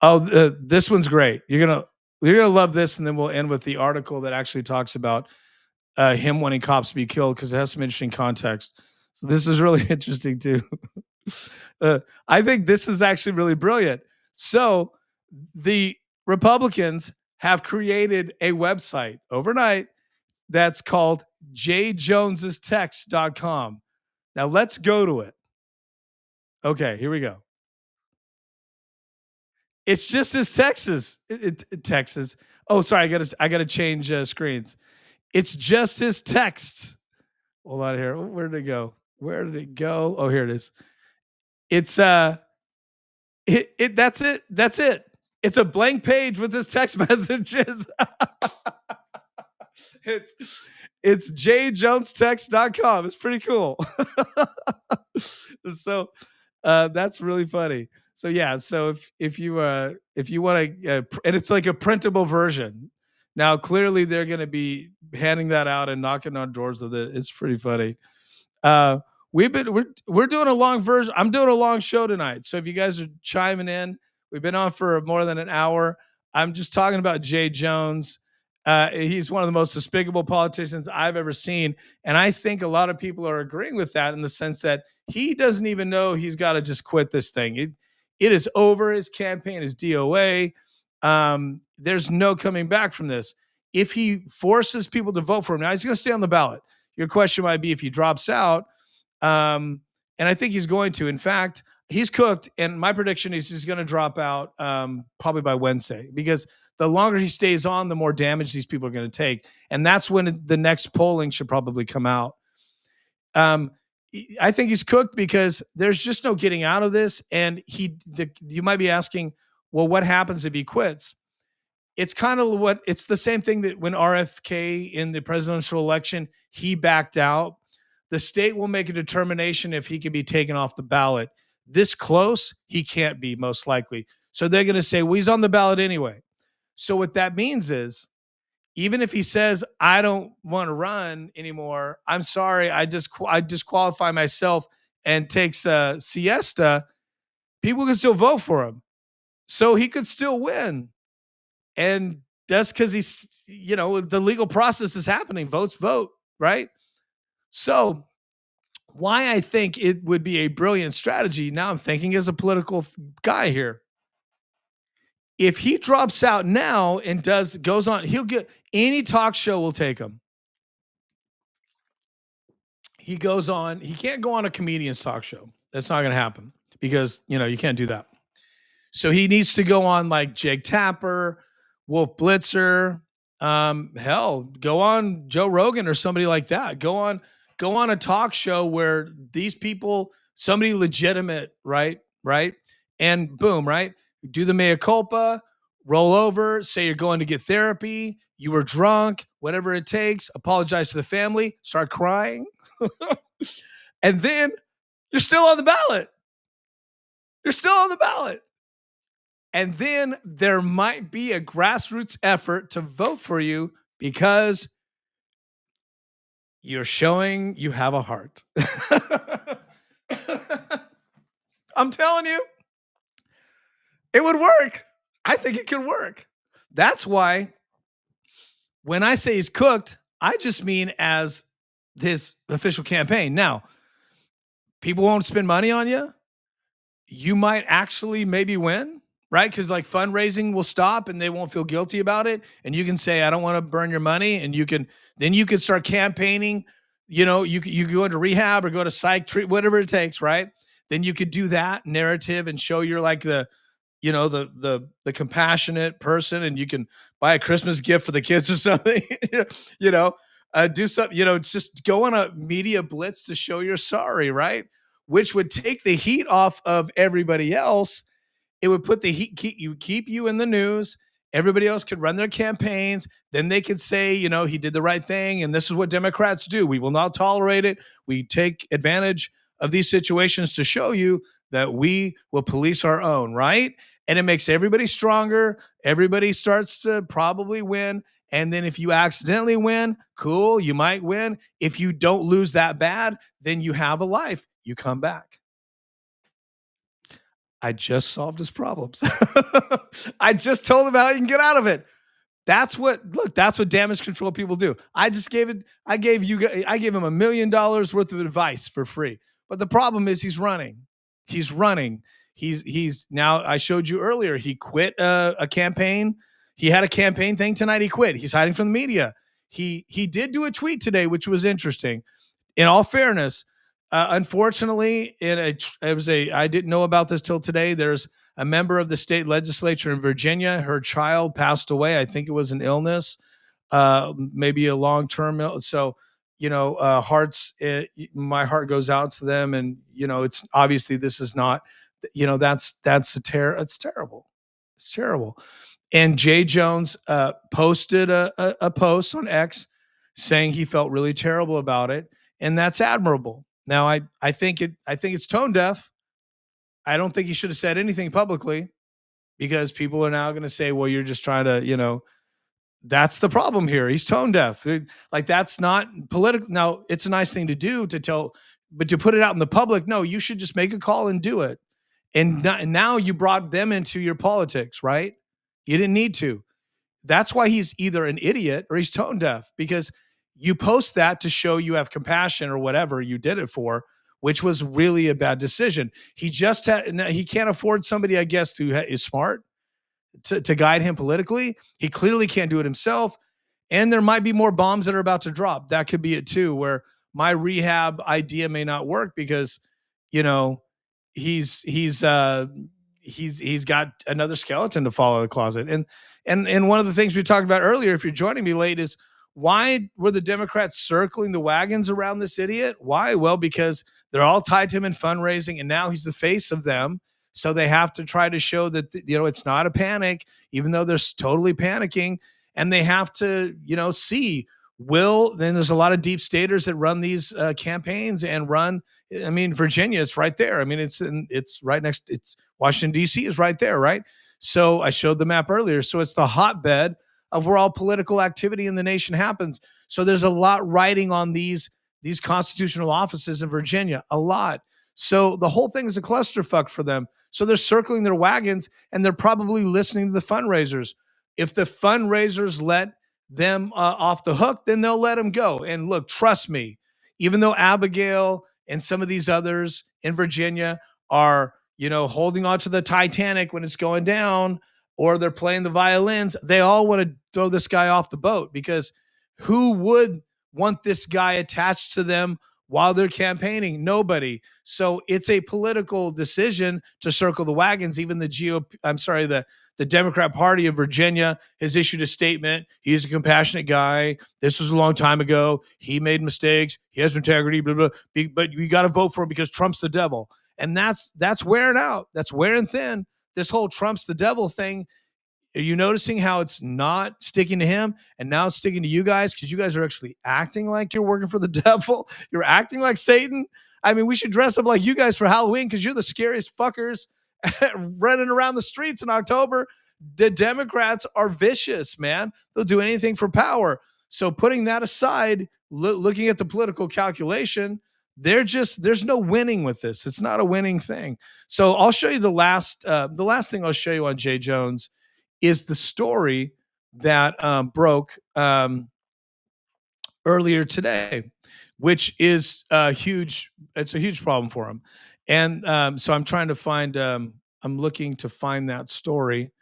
This one's great. You're gonna love this, and then we'll end with the article that actually talks about him wanting cops to be killed because it has some interesting context. So this is really interesting too. I think this is actually really brilliant. So the Republicans have created a website overnight that's called jjonestext.com. Now let's go to it. Okay, here we go. It's just as Texas. Texas. Oh, sorry, I gotta change screens. It's just his texts. Hold on here. Where did it go? Where did it go? Oh, here it is. It's that's it. That's it. It's a blank page with his text messages. It's jjonestext.com. It's pretty cool. So that's really funny. So yeah, so if you want to, and it's like a printable version. Now clearly they're going to be handing that out and knocking on doors with it. It's pretty funny. We're doing a long version. I'm doing a long show tonight. So if you guys are chiming in, we've been on for more than an hour. I'm just talking about Jay Jones. He's one of the most despicable politicians I've ever seen. And I think a lot of people are agreeing with that in the sense that he doesn't even know he's got to just quit this thing. It is over. His campaign is DOA. There's no coming back from this. If he forces people to vote for him, now he's going to stay on the ballot. Your question might be if he drops out. And I think he's going to. In fact, he's cooked. And my prediction is he's going to drop out probably by Wednesday, because the longer he stays on, the more damage these people are going to take. And that's when the next polling should probably come out. I think he's cooked because there's just no getting out of this. And you might be asking, well, what happens if he quits? It's kind of it's the same thing that when RFK in the presidential election, he backed out. The state will make a determination if he can be taken off the ballot. This close, he can't be, most likely. So they're going to say, well, he's on the ballot anyway. So what that means is, even if he says, I don't want to run anymore, I'm sorry, I disqualify myself and takes a siesta, people can still vote for him. So he could still win. And that's because he's, the legal process is happening. Votes vote, right? So why I think it would be a brilliant strategy, now I'm thinking as a political guy here. If he drops out now and goes on, he'll get any talk show will take him. He goes on, he can't go on a comedian's talk show. That's not going to happen because, you can't do that. So he needs to go on like Jake Tapper, Wolf Blitzer, hell, go on Joe Rogan or somebody like that. Go on a talk show where these people, somebody legitimate, right? And boom, right? Do the mea culpa, roll over, say you're going to get therapy, you were drunk, whatever it takes, apologize to the family, start crying. And then you're still on the ballot. And then there might be a grassroots effort to vote for you because you're showing you have a heart. I'm telling you, it would work. I think it could work. That's why when I say he's cooked, I just mean as his official campaign. Now, people won't spend money on you. You might actually maybe win, right? Because like fundraising will stop and they won't feel guilty about it. And you can say, I don't want to burn your money. And you can start campaigning. You go into rehab or go to psych treat, whatever it takes, right? Then you could do that narrative and show you're like the compassionate person, and you can buy a Christmas gift for the kids or something, do something, just go on a media blitz to show you're sorry, right? Which would take the heat off of everybody else. It would put the heat, keep you in the news. Everybody else could run their campaigns. Then they could say, he did the right thing. And this is what Democrats do. We will not tolerate it. We take advantage of these situations to show you that we will police our own, right? And it makes everybody stronger. Everybody starts to probably win. And then if you accidentally win, cool, you might win. If you don't lose that bad, then you have a life. You come back. I just solved his problems. I just told him how he can get out of it. That's what damage control people do. I gave him $1 million worth of advice for free. But the problem is he's running. He's now, I showed you earlier, he quit a campaign. He had a campaign thing tonight. He quit. He's hiding from the media. He did do a tweet today, which was interesting. In all fairness, unfortunately, I didn't know about this till today. There's a member of the state legislature in Virginia. Her child passed away. I think it was an illness. maybe a long-term. So, my heart goes out to them. And, it's obviously this is not, that's it's terrible. It's terrible. And Jay Jones posted a post on X saying he felt really terrible about it. And that's admirable. Now, I think it's tone deaf. I don't think he should have said anything publicly, because people are now going to say, well, you're just trying to, that's the problem here. He's tone deaf. Like, that's not political. Now, it's a nice thing to do to tell, but to put it out in the public, no, you should just make a call and do it. And now you brought them into your politics, right? You didn't need to. That's why he's either an idiot or he's tone deaf, because you post that to show you have compassion or whatever you did it for, which was really a bad decision. He can't afford somebody, I guess, who is smart to guide him politically. He clearly can't do it himself. And there might be more bombs that are about to drop. That could be it too, where my rehab idea may not work because, he's got another skeleton to follow the closet. And one of the things we talked about earlier, if you're joining me late, is why were the Democrats circling the wagons around this idiot? Why? Well, because they're all tied to him in fundraising, and now he's the face of them. So they have to try to show that, it's not a panic, even though they're totally panicking. And they have to, see, then there's a lot of deep staters that run these campaigns and run. I mean, Virginia, it's right there. I mean, it's right next. It's Washington, D.C. is right there, right? So I showed the map earlier. So it's the hotbed of where all political activity in the nation happens. So there's a lot riding on these constitutional offices in Virginia, a lot. So the whole thing is a clusterfuck for them. So they're circling their wagons, and they're probably listening to the fundraisers. If the fundraisers let them off the hook, then they'll let them go. And look, trust me, even though Abigail and some of these others in Virginia are, holding on to the Titanic when it's going down, or they're playing the violins, they all want to throw this guy off the boat, because who would want this guy attached to them while they're campaigning? Nobody. So it's a political decision to circle the wagons. Even the the Democrat Party of Virginia has issued a statement. He's a compassionate guy. This was a long time ago. He made mistakes. He has integrity, blah, blah, blah. But you got to vote for him because Trump's the devil. And that's wearing out. That's wearing thin. This whole Trump's the devil thing. Are you noticing how it's not sticking to him and now it's sticking to you guys? Because you guys are actually acting like you're working for the devil. You're acting like Satan. I mean, we should dress up like you guys for Halloween, because you're the scariest fuckers running around the streets in October. The Democrats are vicious, man. They'll do anything for power. So putting that aside, looking at the political calculation, there's no winning with this. It's not a winning thing. So I'll show you the last thing I'll show you on Jay Jones is the story that broke earlier today, which is huge. It's a huge problem for him. And so I'm trying to find, I'm looking to find that story.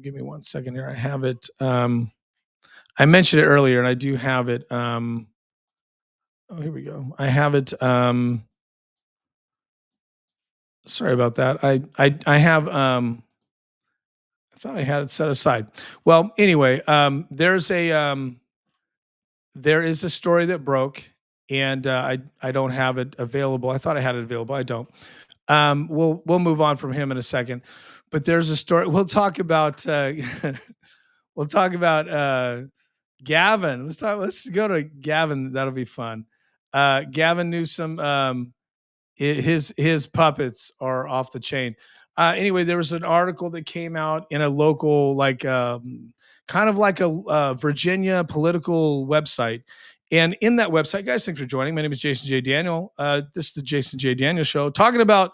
Give me 1 second here. I have it. I mentioned it earlier, and I do have it. Oh, here we go. I have it. Sorry about that. I have, I thought I had it set aside. Well, anyway, there is a story that broke, and I don't have it available. I thought I had it available. I don't. We'll move on from him in a second, but there's a story. We'll talk about Gavin. Let's go to Gavin. That'll be fun. Gavin Newsom, his puppets are off the chain. Anyway, there was an article that came out in a local, kind of like a Virginia political website. And in that website, guys, thanks for joining. My name is Jason J. Daniel. This is the Jason J. Daniel Show, talking about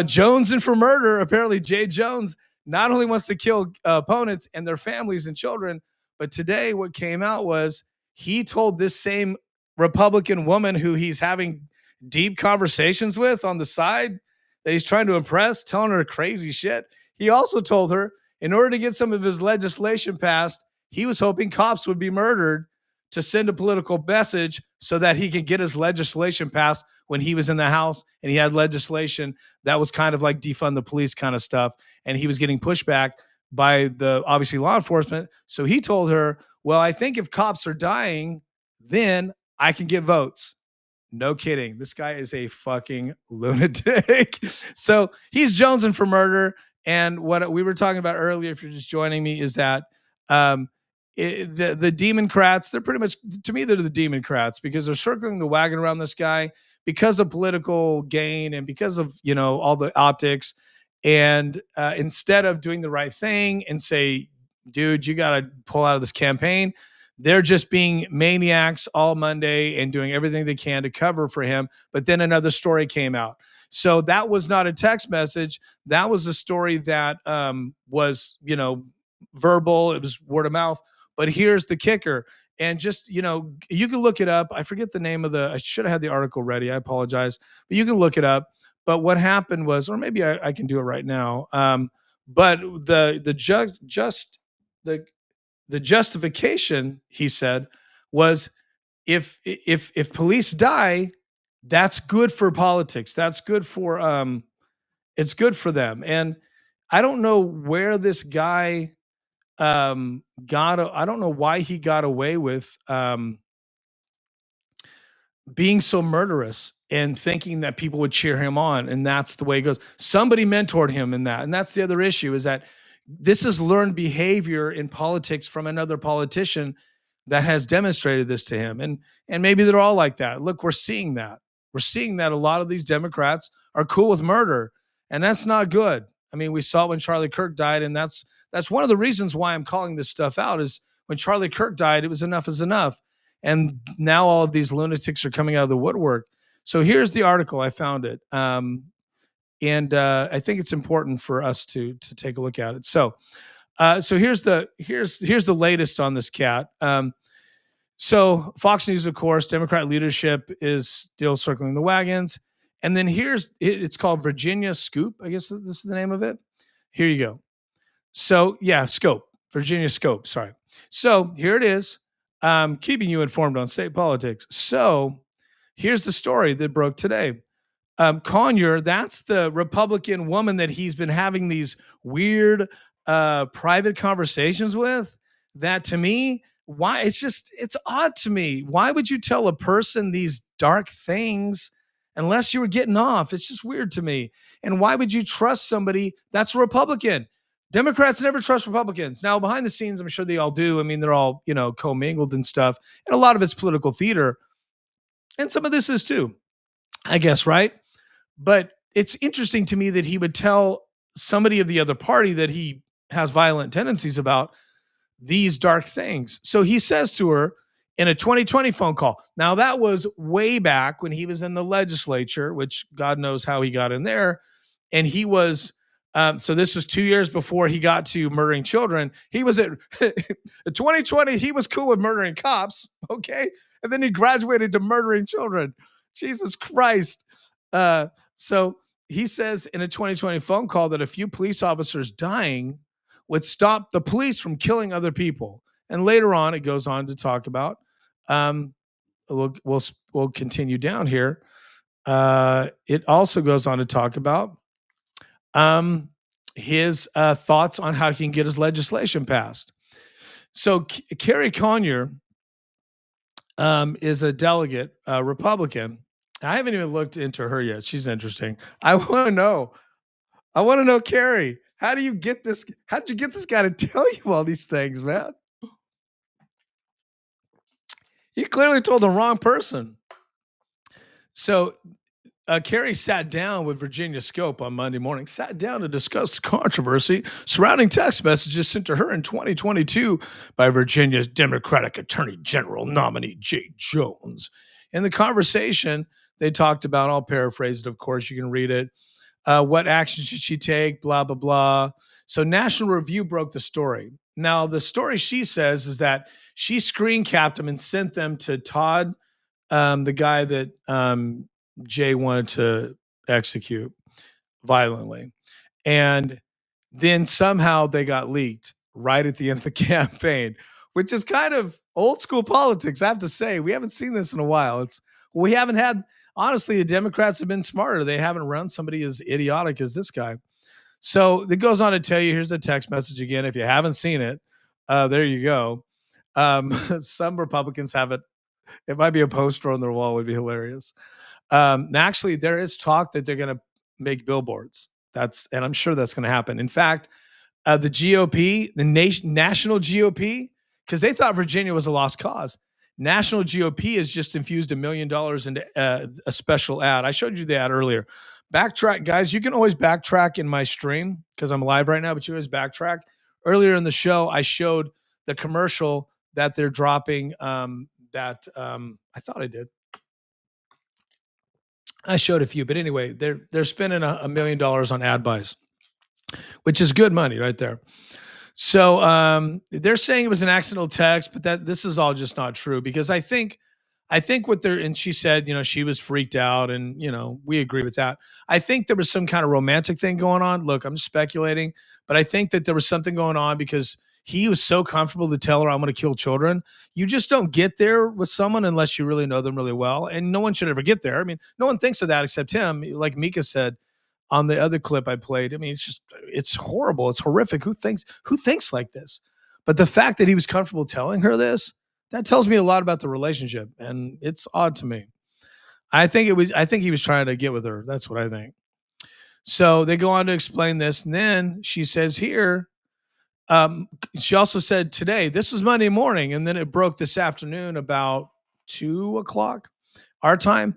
Jones and for murder. Apparently, Jay Jones not only wants to kill opponents and their families and children, but today what came out was he told this same Republican woman who he's having deep conversations with on the side that he's trying to impress, telling her crazy shit. He also told her in order to get some of his legislation passed, he was hoping cops would be murdered to send a political message so that he could get his legislation passed when he was in the House, and he had legislation that was kind of like defund the police kind of stuff, and he was getting pushback. by the obviously law enforcement. So he told her, well, I think if cops are dying, then I can get votes. No kidding. This guy is a fucking lunatic. So he's jonesing for murder. And what we were talking about earlier, if you're just joining me, is that the Democrats, they're pretty much, to me, they're the Democrats because they're circling the wagon around this guy because of political gain and because of, all the optics. And instead of doing the right thing and say, dude, you got to pull out of this campaign, they're just being maniacs all Monday and doing everything they can to cover for him. But then another story came out. So that was not a text message. That was a story that was, verbal. It was word of mouth. But here's the kicker. And just, you can look it up. I forget the name of I should have had the article ready. I apologize. But you can look it up. But what happened was, or maybe I can do it right now. But the justification, he said, was if police die, that's good for politics. That's good for it's good for them. And I don't know where this guy I don't know why he got away with being so murderous and thinking that people would cheer him on. And that's the way it goes. Somebody mentored him in that. And that's the other issue, is that this is learned behavior in politics from another politician that has demonstrated this to him. And maybe they're all like that. Look, we're seeing that. We're seeing that a lot of these Democrats are cool with murder, and that's not good. I mean, we saw when Charlie Kirk died, and that's one of the reasons why I'm calling this stuff out, is when Charlie Kirk died, it was enough is enough. And now all of these lunatics are coming out of the woodwork. So here's the article. I found it. And I think it's important for us to take a look at it. So here's the latest on this cat. So Fox News, of course, Democrat leadership is still circling the wagons. And then it's called Virginia Scoop. I guess this is the name of it. Here you go. So yeah, Scope, Virginia Scope. Sorry. So here it is. Keeping you informed on state politics. So here's the story that broke today. Conyer, that's the Republican woman that he's been having these weird private conversations with. That, to me, why it's odd to me. Why would you tell a person these dark things unless you were getting off? It's just weird to me. And why would you trust somebody that's a Republican? Democrats never trust Republicans. Now, behind the scenes, I'm sure they all do. I mean, they're all, commingled and stuff. And a lot of it's political theater. And some of this is too, I guess, right? But it's interesting to me that he would tell somebody of the other party that he has violent tendencies about these dark things. So he says to her in a 2020 phone call. Now, that was way back when he was in the legislature, which God knows how he got in there. And he was, so this was 2 years before he got to murdering children. He was at 2020. He was cool with murdering cops. Okay. And then he graduated to murdering children. Jesus Christ. So he says in a 2020 phone call that a few police officers dying would stop the police from killing other people. And later on, it goes on to talk about, we'll continue down here. It also goes on to talk about his thoughts on how he can get his legislation passed. So Carrie Conyer is a delegate, Republican. I haven't even looked into her yet. She's interesting. I want to know, Carrie, how did you get this guy to tell you all these things, man? You clearly told the wrong person. So Carrie sat down with Virginia Scope on Monday morning, sat down to discuss the controversy surrounding text messages sent to her in 2022 by Virginia's Democratic Attorney General nominee, Jay Jones. In the conversation, they talked about, I'll paraphrase it, of course, you can read it. What action should she take? Blah, blah, blah. So National Review broke the story. Now, the story she says is that she screen capped them and sent them to Todd, the guy that Jay wanted to execute violently. And then somehow they got leaked right at the end of the campaign, which is kind of old school politics, I have to say. We haven't seen this in a while. We haven't had, honestly, the Democrats have been smarter. They haven't run somebody as idiotic as this guy. So it goes on to tell you, here's the text message again. If you haven't seen it, there you go. Some Republicans have it. It might be a poster on their wall, would be hilarious. Actually, there is talk that they're going to make billboards. And I'm sure that's going to happen. In fact, the GOP, the national GOP, because they thought Virginia was a lost cause. National GOP has just infused $1 million into a special ad. I showed you the ad earlier. Backtrack, guys. You can always backtrack in my stream because I'm live right now, but you always backtrack. Earlier in the show, I showed the commercial that they're dropping. I thought I did. I showed a few, but anyway, they're spending $1 million on ad buys, which is good money right there. So they're saying it was an accidental text, but this is all just not true because I think what and she said, she was freaked out and, we agree with that. I think there was some kind of romantic thing going on. Look, I'm speculating, but I think that there was something going on because he was so comfortable to tell her, I'm going to kill children. You just don't get there with someone unless you really know them really well. And no one should ever get there. I mean, no one thinks of that except him. Like Mika said on the other clip I played. I mean, it's horrible. It's horrific. Who thinks like this? But the fact that he was comfortable telling her this, that tells me a lot about the relationship. And it's odd to me. I think he was trying to get with her. That's what I think. So they go on to explain this. And then she says here, she also said today, this was Monday morning, and then it broke this afternoon about 2:00 our time.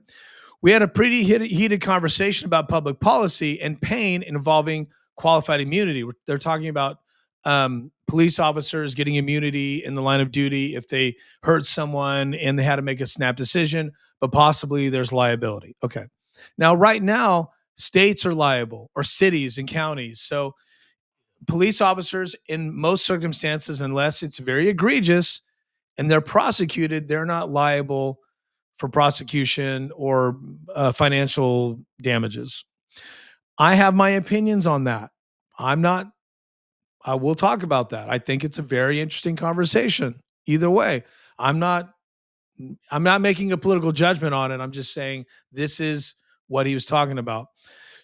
We had a pretty heated conversation about public policy and pain involving qualified immunity. They're talking about police officers getting immunity in the line of duty if they hurt someone and they had to make a snap decision, but possibly there's liability. Okay. Now, right now, states are liable, or cities and counties. So police officers, in most circumstances, unless it's very egregious and they're prosecuted, they're not liable for prosecution or financial damages. I have my opinions on that. I will talk about that. I think it's a very interesting conversation. Either way, I'm not making a political judgment on it. I'm just saying this is what he was talking about.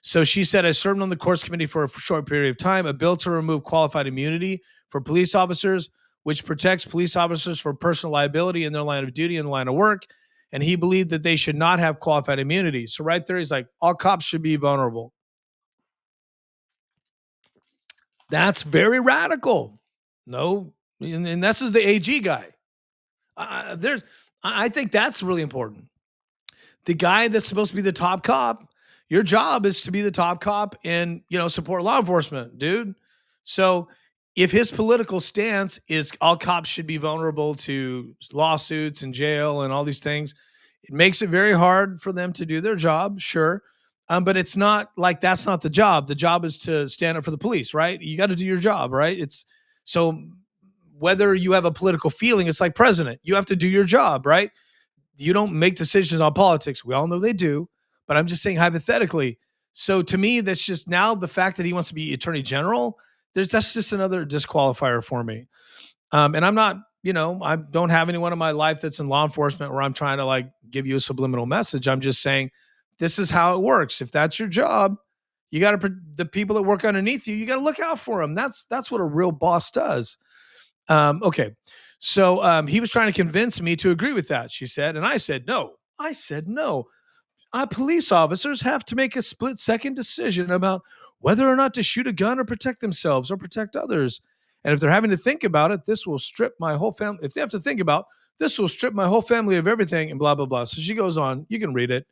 So she said, I served on the courts committee for a short period of time, a bill to remove qualified immunity for police officers, which protects police officers for personal liability in their line of duty and line of work. And he believed that they should not have qualified immunity. So right there, he's like, all cops should be vulnerable. That's very radical. No, and this is the AG guy. I think that's really important. The guy that's supposed to be the top cop, your job is to be the top cop and, support law enforcement, dude. So if his political stance is all cops should be vulnerable to lawsuits and jail and all these things, it makes it very hard for them to do their job, sure. But it's not like that's not the job. The job is to stand up for the police, right? You got to do your job, right? So whether you have a political feeling, it's like president. You have to do your job, right? You don't make decisions on politics. We all know they do, but I'm just saying hypothetically. So to me, that's just now the fact that he wants to be attorney general, that's just another disqualifier for me. And I'm not, I don't have anyone in my life that's in law enforcement where I'm trying to give you a subliminal message. I'm just saying this is how it works. If that's your job, you got to, the people that work underneath you, you got to look out for them. That's what a real boss does. Okay. So he was trying to convince me to agree with that, she said. And I said, no. Police officers have to make a split-second decision about whether or not to shoot a gun or protect themselves or protect others. And if they're having to think about it, this will strip my whole family. If they have to think about this will strip my whole family of everything and blah, blah, blah. So she goes on. You can read it.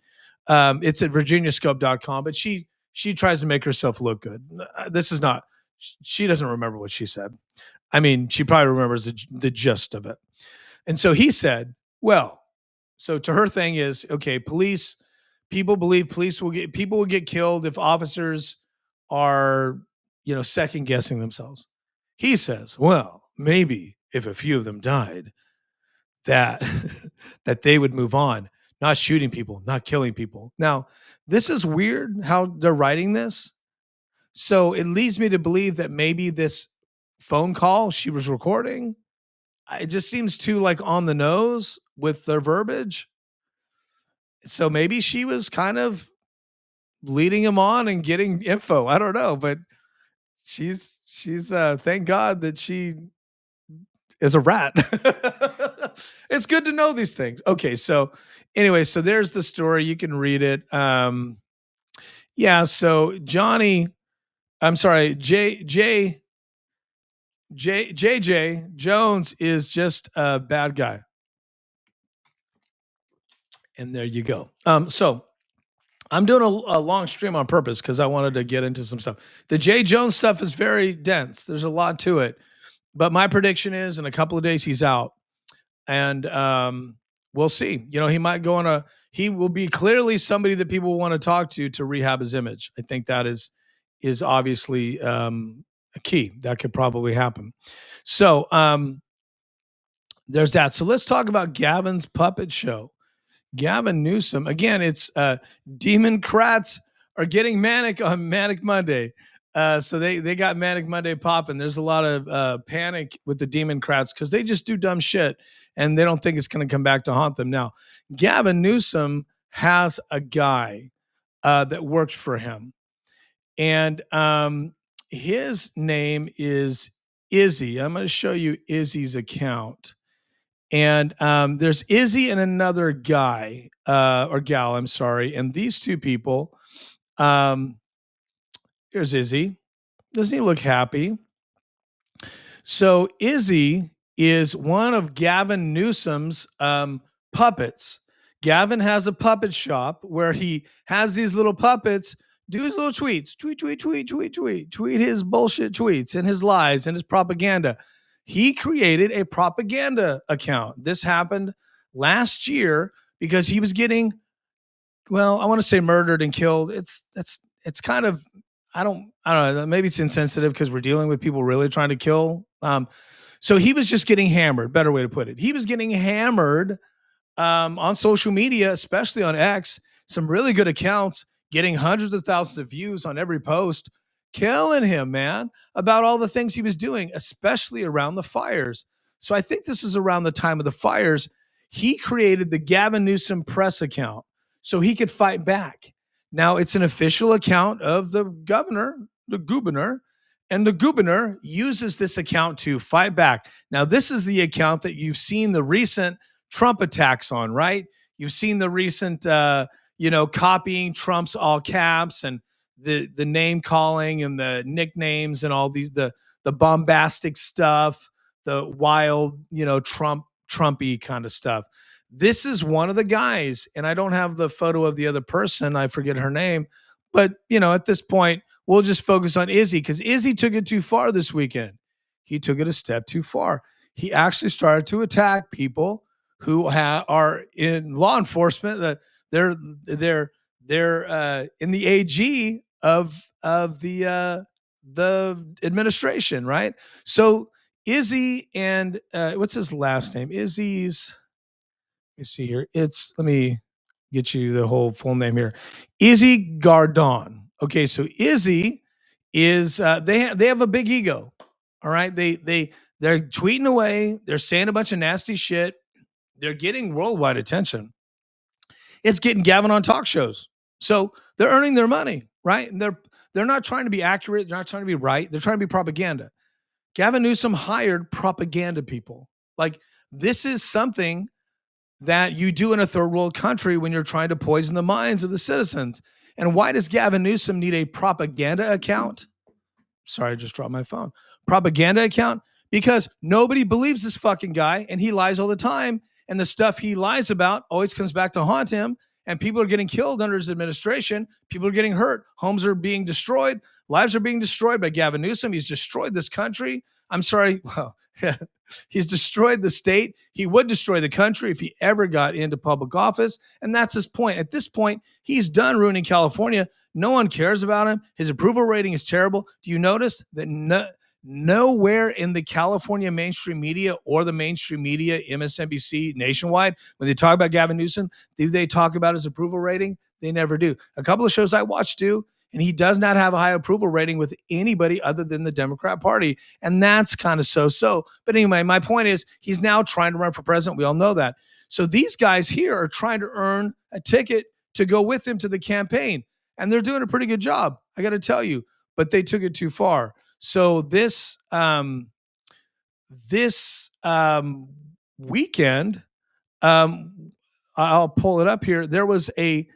It's at virginiascope.com, but she tries to make herself look good. She doesn't remember what she said. I mean, she probably remembers the gist of it. And so he said, so to her thing is, okay, people believe people will get killed if officers are, second guessing themselves. He says, maybe if a few of them died, that they would move on, not shooting people, not killing people. Now, this is weird how they're writing this. So it leads me to believe that maybe this phone call she was recording, it just seems too on the nose with their verbiage. So maybe she was kind of leading him on and getting info. I don't know, but she's thank God that she is a rat. It's good to know these things. Okay, so anyway, so there's the story. You can read it. Yeah, so JJ Jones is just a bad guy. And there you go. So I'm doing a long stream on purpose because I wanted to get into some stuff. The J. Jones stuff is very dense. There's a lot to it. But my prediction is in a couple of days he's out. And we'll see. You know, he will be clearly somebody that people want to talk to rehab his image. I think that is obviously a key. That could probably happen. So there's that. So let's talk about Gavin's puppet show. Gavin Newsom, again, it's Democrats are getting manic on Manic Monday. So they got Manic Monday popping. There's a lot of panic with the Democrats because they just do dumb shit and they don't think it's going to come back to haunt them. Now, Gavin Newsom has a guy that worked for him. And his name is Izzy. I'm going to show you Izzy's account. And there's Izzy and another guy or gal, I'm sorry. And these two people, here's Izzy. Doesn't he look happy? So Izzy is one of Gavin Newsom's puppets. Gavin has a puppet shop where he has these little puppets do his little tweets, tweet his bullshit tweets and his lies and his propaganda. He created a propaganda account. This happened last year because he was getting, well, I want to say murdered and killed. It's kind of, I don't know. Maybe it's insensitive because we're dealing with people really trying to kill. So he was just getting hammered. Better way to put it. He was getting hammered on social media, especially on X. Some really good accounts getting hundreds of thousands of views on every post, killing him, man, about all the things he was doing, especially around the fires. So I think this is around the time of the fires. He created the Gavin Newsom press account so he could fight back. Now it's an official account of the governor, and the governor uses this account to fight back. Now this is the account that you've seen the recent Trump attacks on, right? You've seen the recent, copying Trump's all caps and the name calling and the nicknames and all these, the bombastic stuff, the wild, Trumpy kind of stuff. This is one of the guys, and I don't have the photo of the other person. I forget her name, but at this point, we'll just focus on Izzy because Izzy took it too far this weekend. He took it a step too far. He actually started to attack people who are in law enforcement. That they're in the AG of the administration, right? So Izzy and what's his last name? Izzy's. Let me see here. Let me get you the whole full name here. Izzy Gardon. Okay, so Izzy is they have a big ego. All right, they're tweeting away. They're saying a bunch of nasty shit. They're getting worldwide attention. It's getting Gavin on talk shows. So they're earning their money, right? And they're not trying to be accurate. They're not trying to be right. They're trying to be propaganda. Gavin Newsom hired propaganda people. Like, this is something that you do in a third world country when you're trying to poison the minds of the citizens. And why does Gavin Newsom need a propaganda account? Sorry, I just dropped my phone. Propaganda account? Because nobody believes this fucking guy and he lies all the time. And the stuff he lies about always comes back to haunt him. And people are getting killed under his administration. People are getting hurt. Homes are being destroyed. Lives are being destroyed by Gavin Newsom. He's destroyed this country. I'm sorry. Well, he's destroyed the state. He would destroy the country if he ever got into public office. And that's his point. At this point, he's done ruining California. No one cares about him. His approval rating is terrible. Do you notice that nowhere in the California mainstream media or the mainstream media, MSNBC, nationwide, when they talk about Gavin Newsom, do they talk about his approval rating? They never do. A couple of shows I watch do, and he does not have a high approval rating with anybody other than the Democrat Party. And that's kind of so-so. But anyway, my point is he's now trying to run for president. We all know that. So these guys here are trying to earn a ticket to go with him to the campaign. And they're doing a pretty good job, I got to tell you. But they took it too far. So this weekend, I'll pull it up here. There was a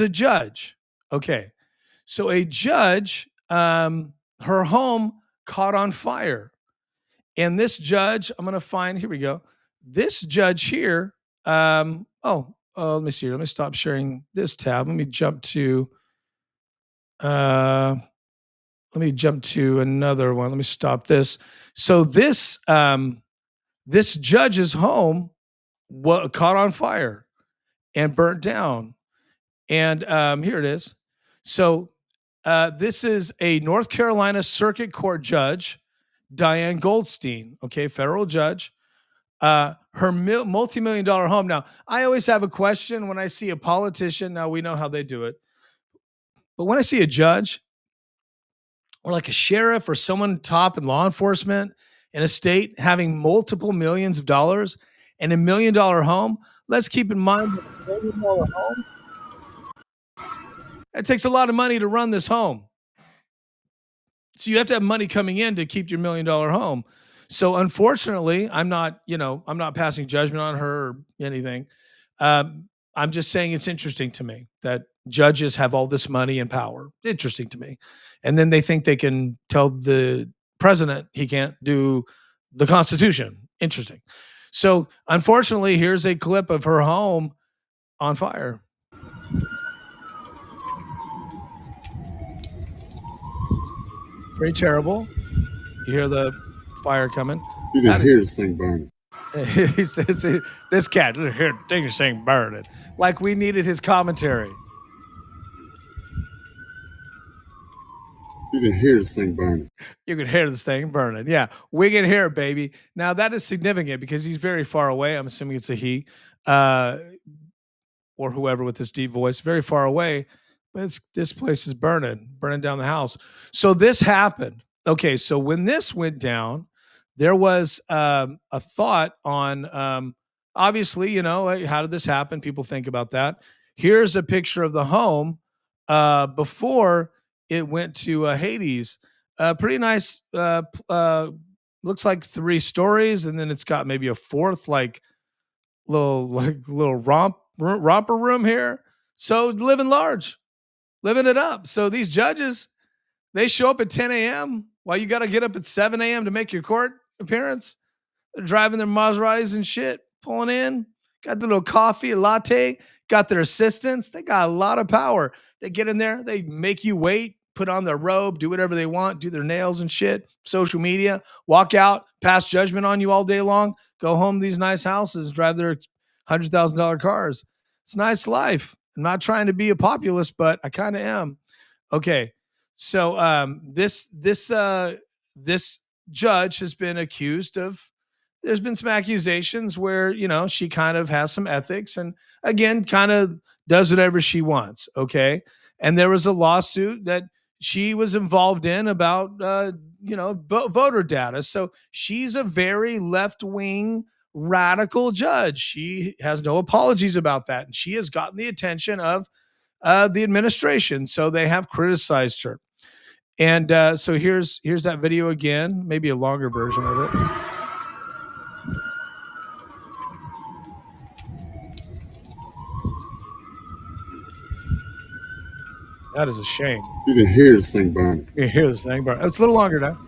judge. Okay. So a judge, her home caught on fire. And this judge, I'm going to find, here we go. This judge here, let me see here. Let me stop sharing this tab. Let me jump to another one. Let me stop this. So this judge's home caught on fire and burnt down. And here it is. So this is a North Carolina Circuit Court judge, Diane Goldstein, okay, federal judge. Her multi-million-dollar home. Now, I always have a question when I see a politician. Now, we know how they do it. But when I see a judge or like a sheriff or someone top in law enforcement in a state having multiple millions of dollars and $1 million home, let's keep in mind that $1 million home, it takes a lot of money to run this home. So you have to have money coming in to keep your $1 million home. So unfortunately, I'm not passing judgment on her or anything. I'm just saying it's interesting to me that judges have all this money and power. Interesting to me. And then they think they can tell the president he can't do the Constitution. Interesting. So unfortunately, here's a clip of her home on fire. Very terrible. You hear the fire coming. You can hear this thing burning. He says, this cat, hear this thing burning. Like we needed his commentary. You can hear this thing burning. You can hear this thing burning. Yeah, we can hear it, baby. Now, that is significant because he's very far away. I'm assuming it's a he or whoever with this deep voice, very far away. But this place is burning down the house. So this happened. Okay, so when this went down, there was a thought on, obviously, how did this happen? People think about that. Here's a picture of the home before it went to Hades. Pretty nice, looks like 3 stories, and then it's got maybe a 4th, little romper room here. So living large, living it up. So these judges, they show up at 10 a.m. while you got to get up at 7 a.m. to make your court appearance. They're driving their Maseratis and shit, pulling in, got the little coffee, a latte, got their assistants. They got a lot of power. They get in there, they make you wait, put on their robe, do whatever they want, do their nails and shit, social media, walk out, pass judgment on you all day long, go home to these nice houses, drive their $100,000 cars. It's a nice life. I'm not trying to be a populist, but I kind of am. Okay. So this judge has been accused of, there's been some accusations where, she kind of has some ethics and again, kind of does whatever she wants. Okay. And there was a lawsuit that she was involved in about, voter data. So she's a very left-wing radical judge. She has no apologies about that. And she has gotten the attention of the administration. So they have criticized her. And so here's that video again, maybe a longer version of it. That is a shame. You can hear this thing burning. You can hear this thing burning. It's a little longer now.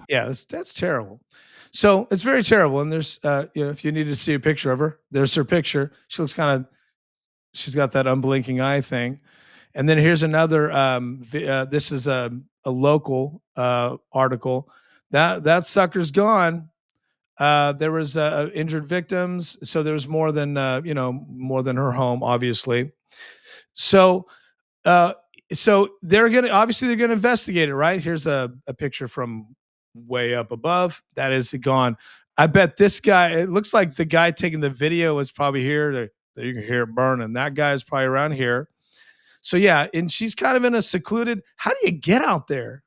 Yeah, that's terrible. So it's very terrible. And there's, if you need to see a picture of her, there's her picture. She looks she's got that unblinking eye thing. And then here's another, this is a local article. That sucker's gone. There was injured victims. So there was more than her home, obviously. So they're going to investigate it, right? Here's a picture from way up above. That is gone. I bet this guy, it looks like the guy taking the video was probably here. You can hear it burning. That guy is probably around here. So yeah, and she's kind of in a secluded, how do you get out there?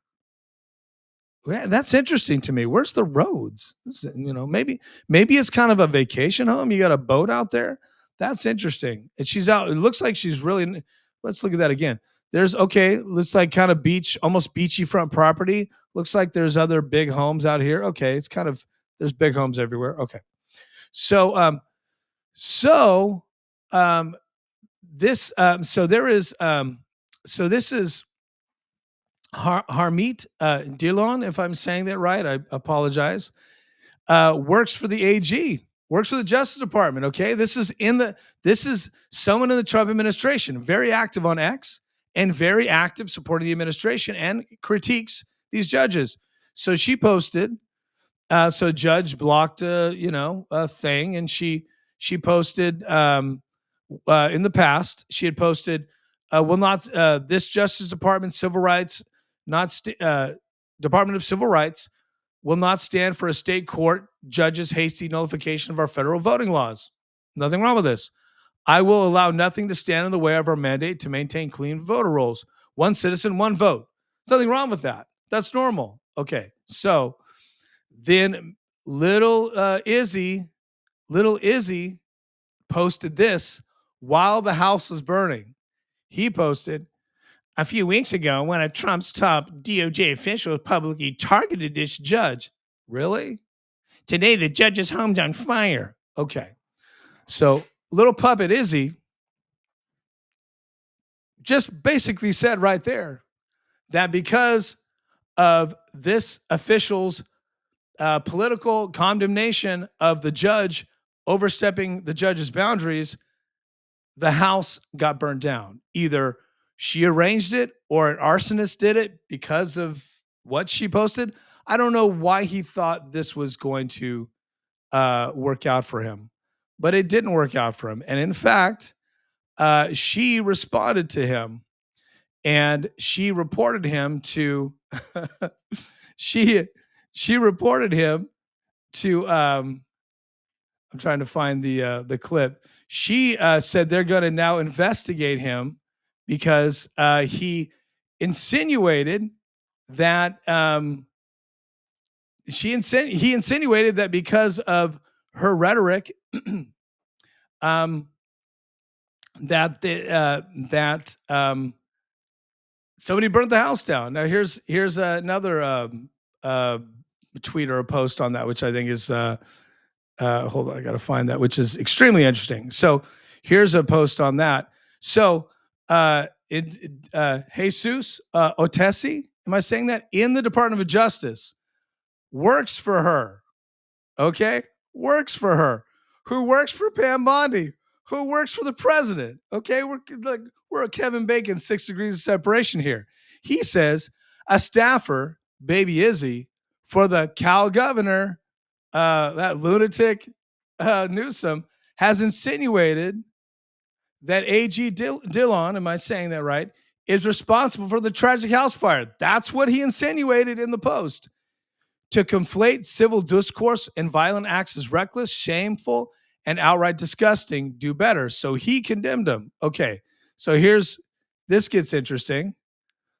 Yeah, that's interesting to me. Where's the roads? Maybe it's kind of a vacation home. You got a boat out there. That's interesting. And she's out. It looks like she's really, let's look at that again. looks like kind of beach, almost beachy front property. Looks like there's other big homes out here. Okay, it's kind of, there's big homes everywhere. Okay. So this is Harmeet Dillon, if I'm saying that right. I apologize. Works for the AG, works for the Justice Department. Okay, this is someone in the Trump administration, very active on X and very active supporting the administration and critiques these judges. So she posted. So judge blocked a thing, and she posted in the past. She had posted, will not this Justice Department Civil Rights Department of Civil Rights will not stand for a state court judge's hasty nullification of our federal voting laws. Nothing wrong with this. I will allow nothing to stand in the way of our mandate to maintain clean voter rolls. One citizen, one vote. There's nothing wrong with that. That's normal. Okay, so then little Izzy posted this while the house was burning. He posted, a few weeks ago, one of Trump's top DOJ officials publicly targeted this judge. Really? Today, the judge's home's on fire. Okay. So little puppet Izzy just basically said right there that because of this official's political condemnation of the judge overstepping the judge's boundaries, the house got burned down. Either she arranged it or an arsonist did it because of what she posted. I don't know why he thought this was going to work out for him, but it didn't work out for him. And in fact, she responded to him and she reported him to she reported him to I'm trying to find the clip. She said they're going to now investigate him because he insinuated that he insinuated that because of her rhetoric that somebody burnt the house down. Now here's another tweet or a post on that, which I think is hold on, I got to find that, which is extremely interesting. So here's a post on that. So Jesus Otesi, am I saying that? In the Department of Justice, works for her. Okay, works for her. Who works for Pam Bondi? Who works for the president? Okay, we're a Kevin Bacon 6 degrees of separation here. He says a staffer, baby Izzy, for the Cal governor, that lunatic Newsom, has insinuated that AG Dillon, am I saying that right, is responsible for the tragic house fire. That's what he insinuated in the post. To conflate civil discourse and violent acts as reckless, shameful, and outright disgusting, do better. So he condemned him. Okay, so this gets interesting.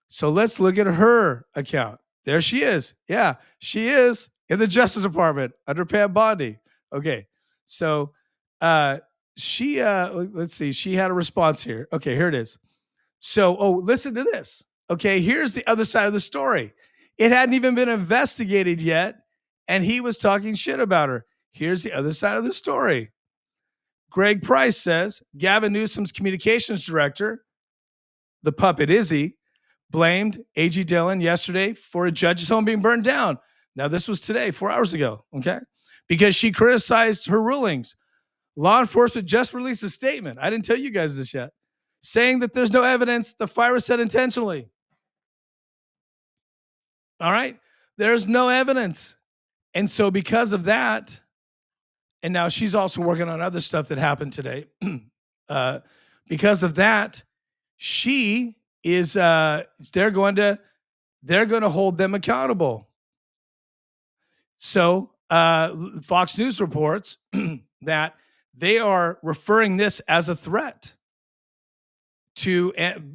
So let's look at her account. There she is. Yeah, she is in the Justice Department under Pam Bondi. Okay, so she let's see, she had a response here. Okay, here it is. So listen to this. Okay, here's the other side of the story. It hadn't even been investigated yet, and he was talking shit about her. Here's the other side of the story. Greg Price says Gavin Newsom's communications director, the puppet Izzy, blamed A.G. Dillon yesterday for a judge's home being burned down. Now, this was today, 4 hours ago, okay? Because she criticized her rulings. Law enforcement just released a statement. I didn't tell you guys this yet, saying that there's no evidence the fire was set intentionally. All right? There's no evidence. And so because of that, and now she's also working on other stuff that happened today. Because of that, she is they're going to hold them accountable. So Fox News reports that they are referring this as a threat to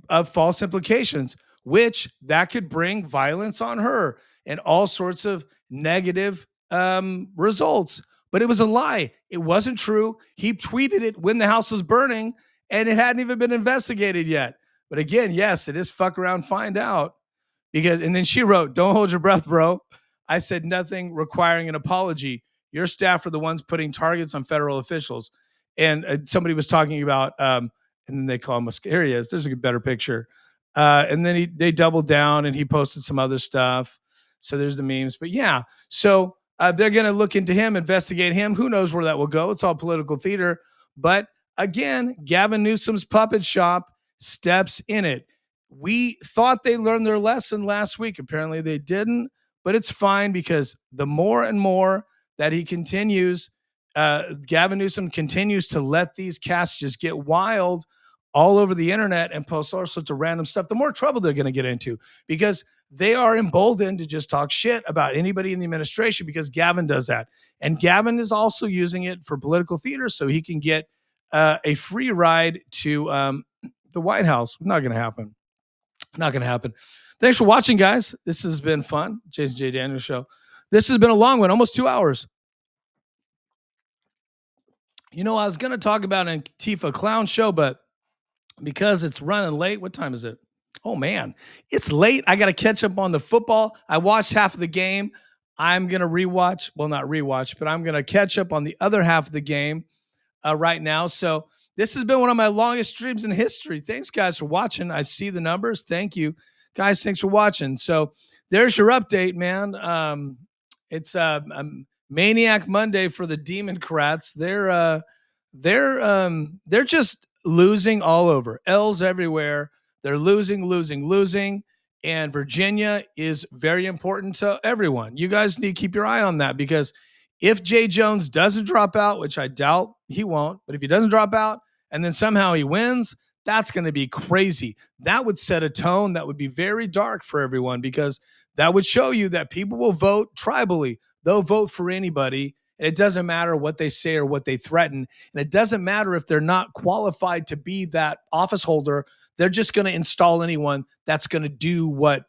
of false implications, which that could bring violence on her and all sorts of negative results. But it was a lie. It wasn't true. He tweeted it when the house was burning, and it hadn't even been investigated yet. But again, yes, it is fuck around, find out. And then she wrote, "Don't hold your breath, bro. I said nothing requiring an apology. Your staff are the ones putting targets on federal officials." And somebody was talking about, and then they call him here he is. There's a better picture. And then they doubled down and he posted some other stuff. So there's the memes. But yeah, so they're going to look into him, investigate him. Who knows where that will go? It's all political theater. But again, Gavin Newsom's puppet shop steps in it. We thought they learned their lesson last week. Apparently they didn't, but it's fine because the more and more that he continues, Gavin Newsom continues to let these cats just get wild all over the internet and post all sorts of random stuff, the more trouble they're going to get into, because they are emboldened to just talk shit about anybody in the administration because Gavin does that. And Gavin is also using it for political theater so he can get a free ride to the White House. Not going to happen. Not going to happen. Thanks for watching, guys. This has been fun. Jason J. Daniels Show. This has been a long one, almost 2 hours. You know, I was going to talk about an Antifa clown show, but because it's running late, what time is it? Oh, man, it's late. I got to catch up on the football. I watched half of the game. I'm going to rewatch. Well, not rewatch, but I'm going to catch up on the other half of the game right now. So this has been one of my longest streams in history. Thanks, guys, for watching. I see the numbers. Thank you, guys. Thanks for watching. So there's your update, man. It's Maniac Monday for the Democrats. They're just losing all over. L's everywhere. They're losing. And Virginia is very important to everyone. You guys need to keep your eye on that, because if Jay Jones doesn't drop out, which I doubt he won't, but if he doesn't drop out and then somehow he wins, that's going to be crazy. That would set a tone that would be very dark for everyone, because that would show you that people will vote tribally. They'll vote for anybody. And it doesn't matter what they say or what they threaten. And it doesn't matter if they're not qualified to be that office holder. They're just going to install anyone that's going to do what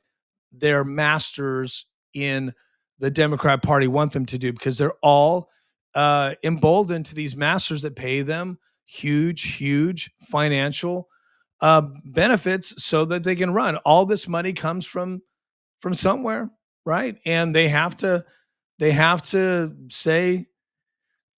their masters in the Democrat Party want them to do, because they're all emboldened to these masters that pay them huge financial benefits so that they can run. All this money comes from somewhere, right? And they have to say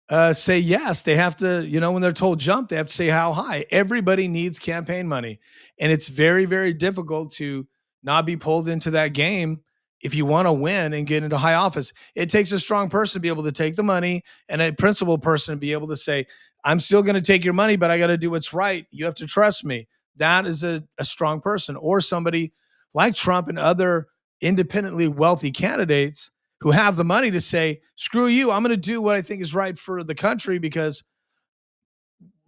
yes. They have to, when they're told jump, they have to say how high. Everybody needs campaign money. And it's very, very difficult to not be pulled into that game if you want to win and get into high office. It takes a strong person to be able to take the money, and a principled person to be able to say, I'm still going to take your money, but I got to do what's right. You have to trust me. That is a strong person. Or somebody like Trump and other independently wealthy candidates who have the money to say, screw you, I'm going to do what I think is right for the country, because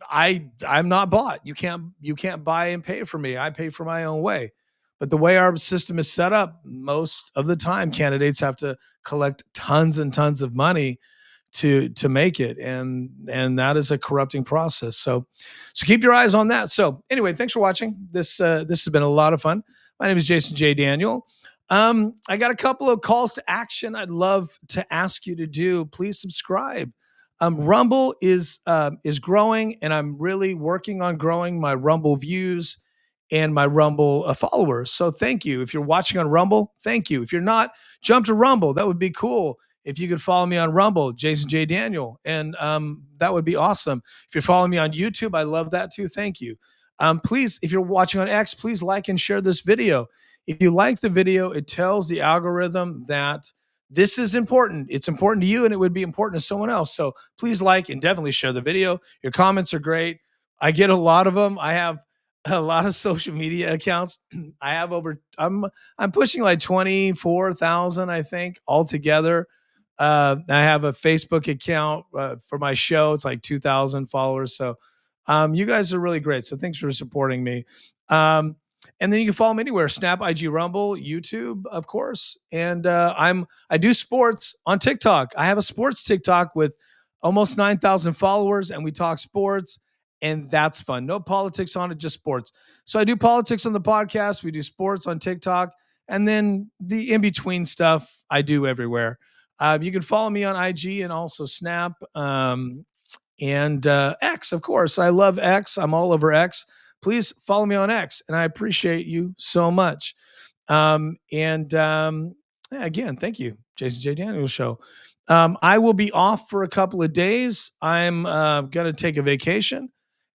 I'm not bought. You can't buy and pay for me. I pay for my own way. But the way our system is set up, most of the time candidates have to collect tons and tons of money to make it. And that is a corrupting process. So keep your eyes on that. So anyway, thanks for watching. This has been a lot of fun. My name is Jason J. Daniel. I got a couple of calls to action I'd love to ask you to do. Please subscribe. Rumble is growing, and I'm really working on growing my Rumble views and my Rumble followers. So thank you. If you're watching on Rumble, thank you. If you're not, jump to Rumble. That would be cool. If you could follow me on Rumble, Jason J. Daniel, and that would be awesome. If you're following me on YouTube, I love that too. Thank you. Please, if you're watching on X, please like and share this video. If you like the video, it tells the algorithm that this is important. It's important to you, and it would be important to someone else. So please like and definitely share the video. Your comments are great. I get a lot of them. I have a lot of social media accounts. I have I'm pushing like 24,000, I think, altogether. I have a Facebook account for my show. It's like 2,000 followers. So you guys are really great. So thanks for supporting me. And then you can follow me anywhere: Snap, IG, Rumble, YouTube, of course. And I do sports on TikTok. I have a sports TikTok with almost 9,000 followers, and we talk sports, and that's fun. No politics on it, just sports. So I do politics on the podcast. We do sports on TikTok, and then the in-between stuff I do everywhere. You can follow me on IG and also Snap and X, of course. I love X. I'm all over X. please follow me on X, and I appreciate you so much. Again, thank you, Jason J. Daniels Show. I will be off for a couple of days. I'm going to take a vacation,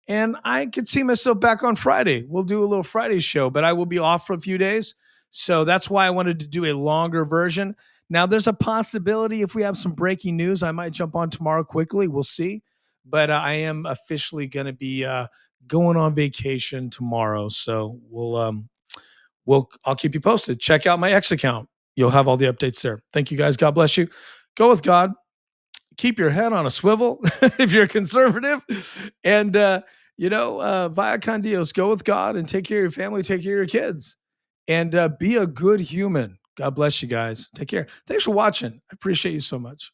and I could see myself back on Friday. We'll do a little Friday show, but I will be off for a few days. So that's why I wanted to do a longer version. Now, there's a possibility if we have some breaking news, I might jump on tomorrow quickly. We'll see. But I am officially going to be going on vacation tomorrow. So I'll keep you posted. Check out my X account. You'll have all the updates there. Thank you guys. God bless you. Go with God. Keep your head on a swivel if you're conservative. And, via con Dios, go with God and take care of your family, take care of your kids. And be a good human. God bless you guys. Take care. Thanks for watching. I appreciate you so much.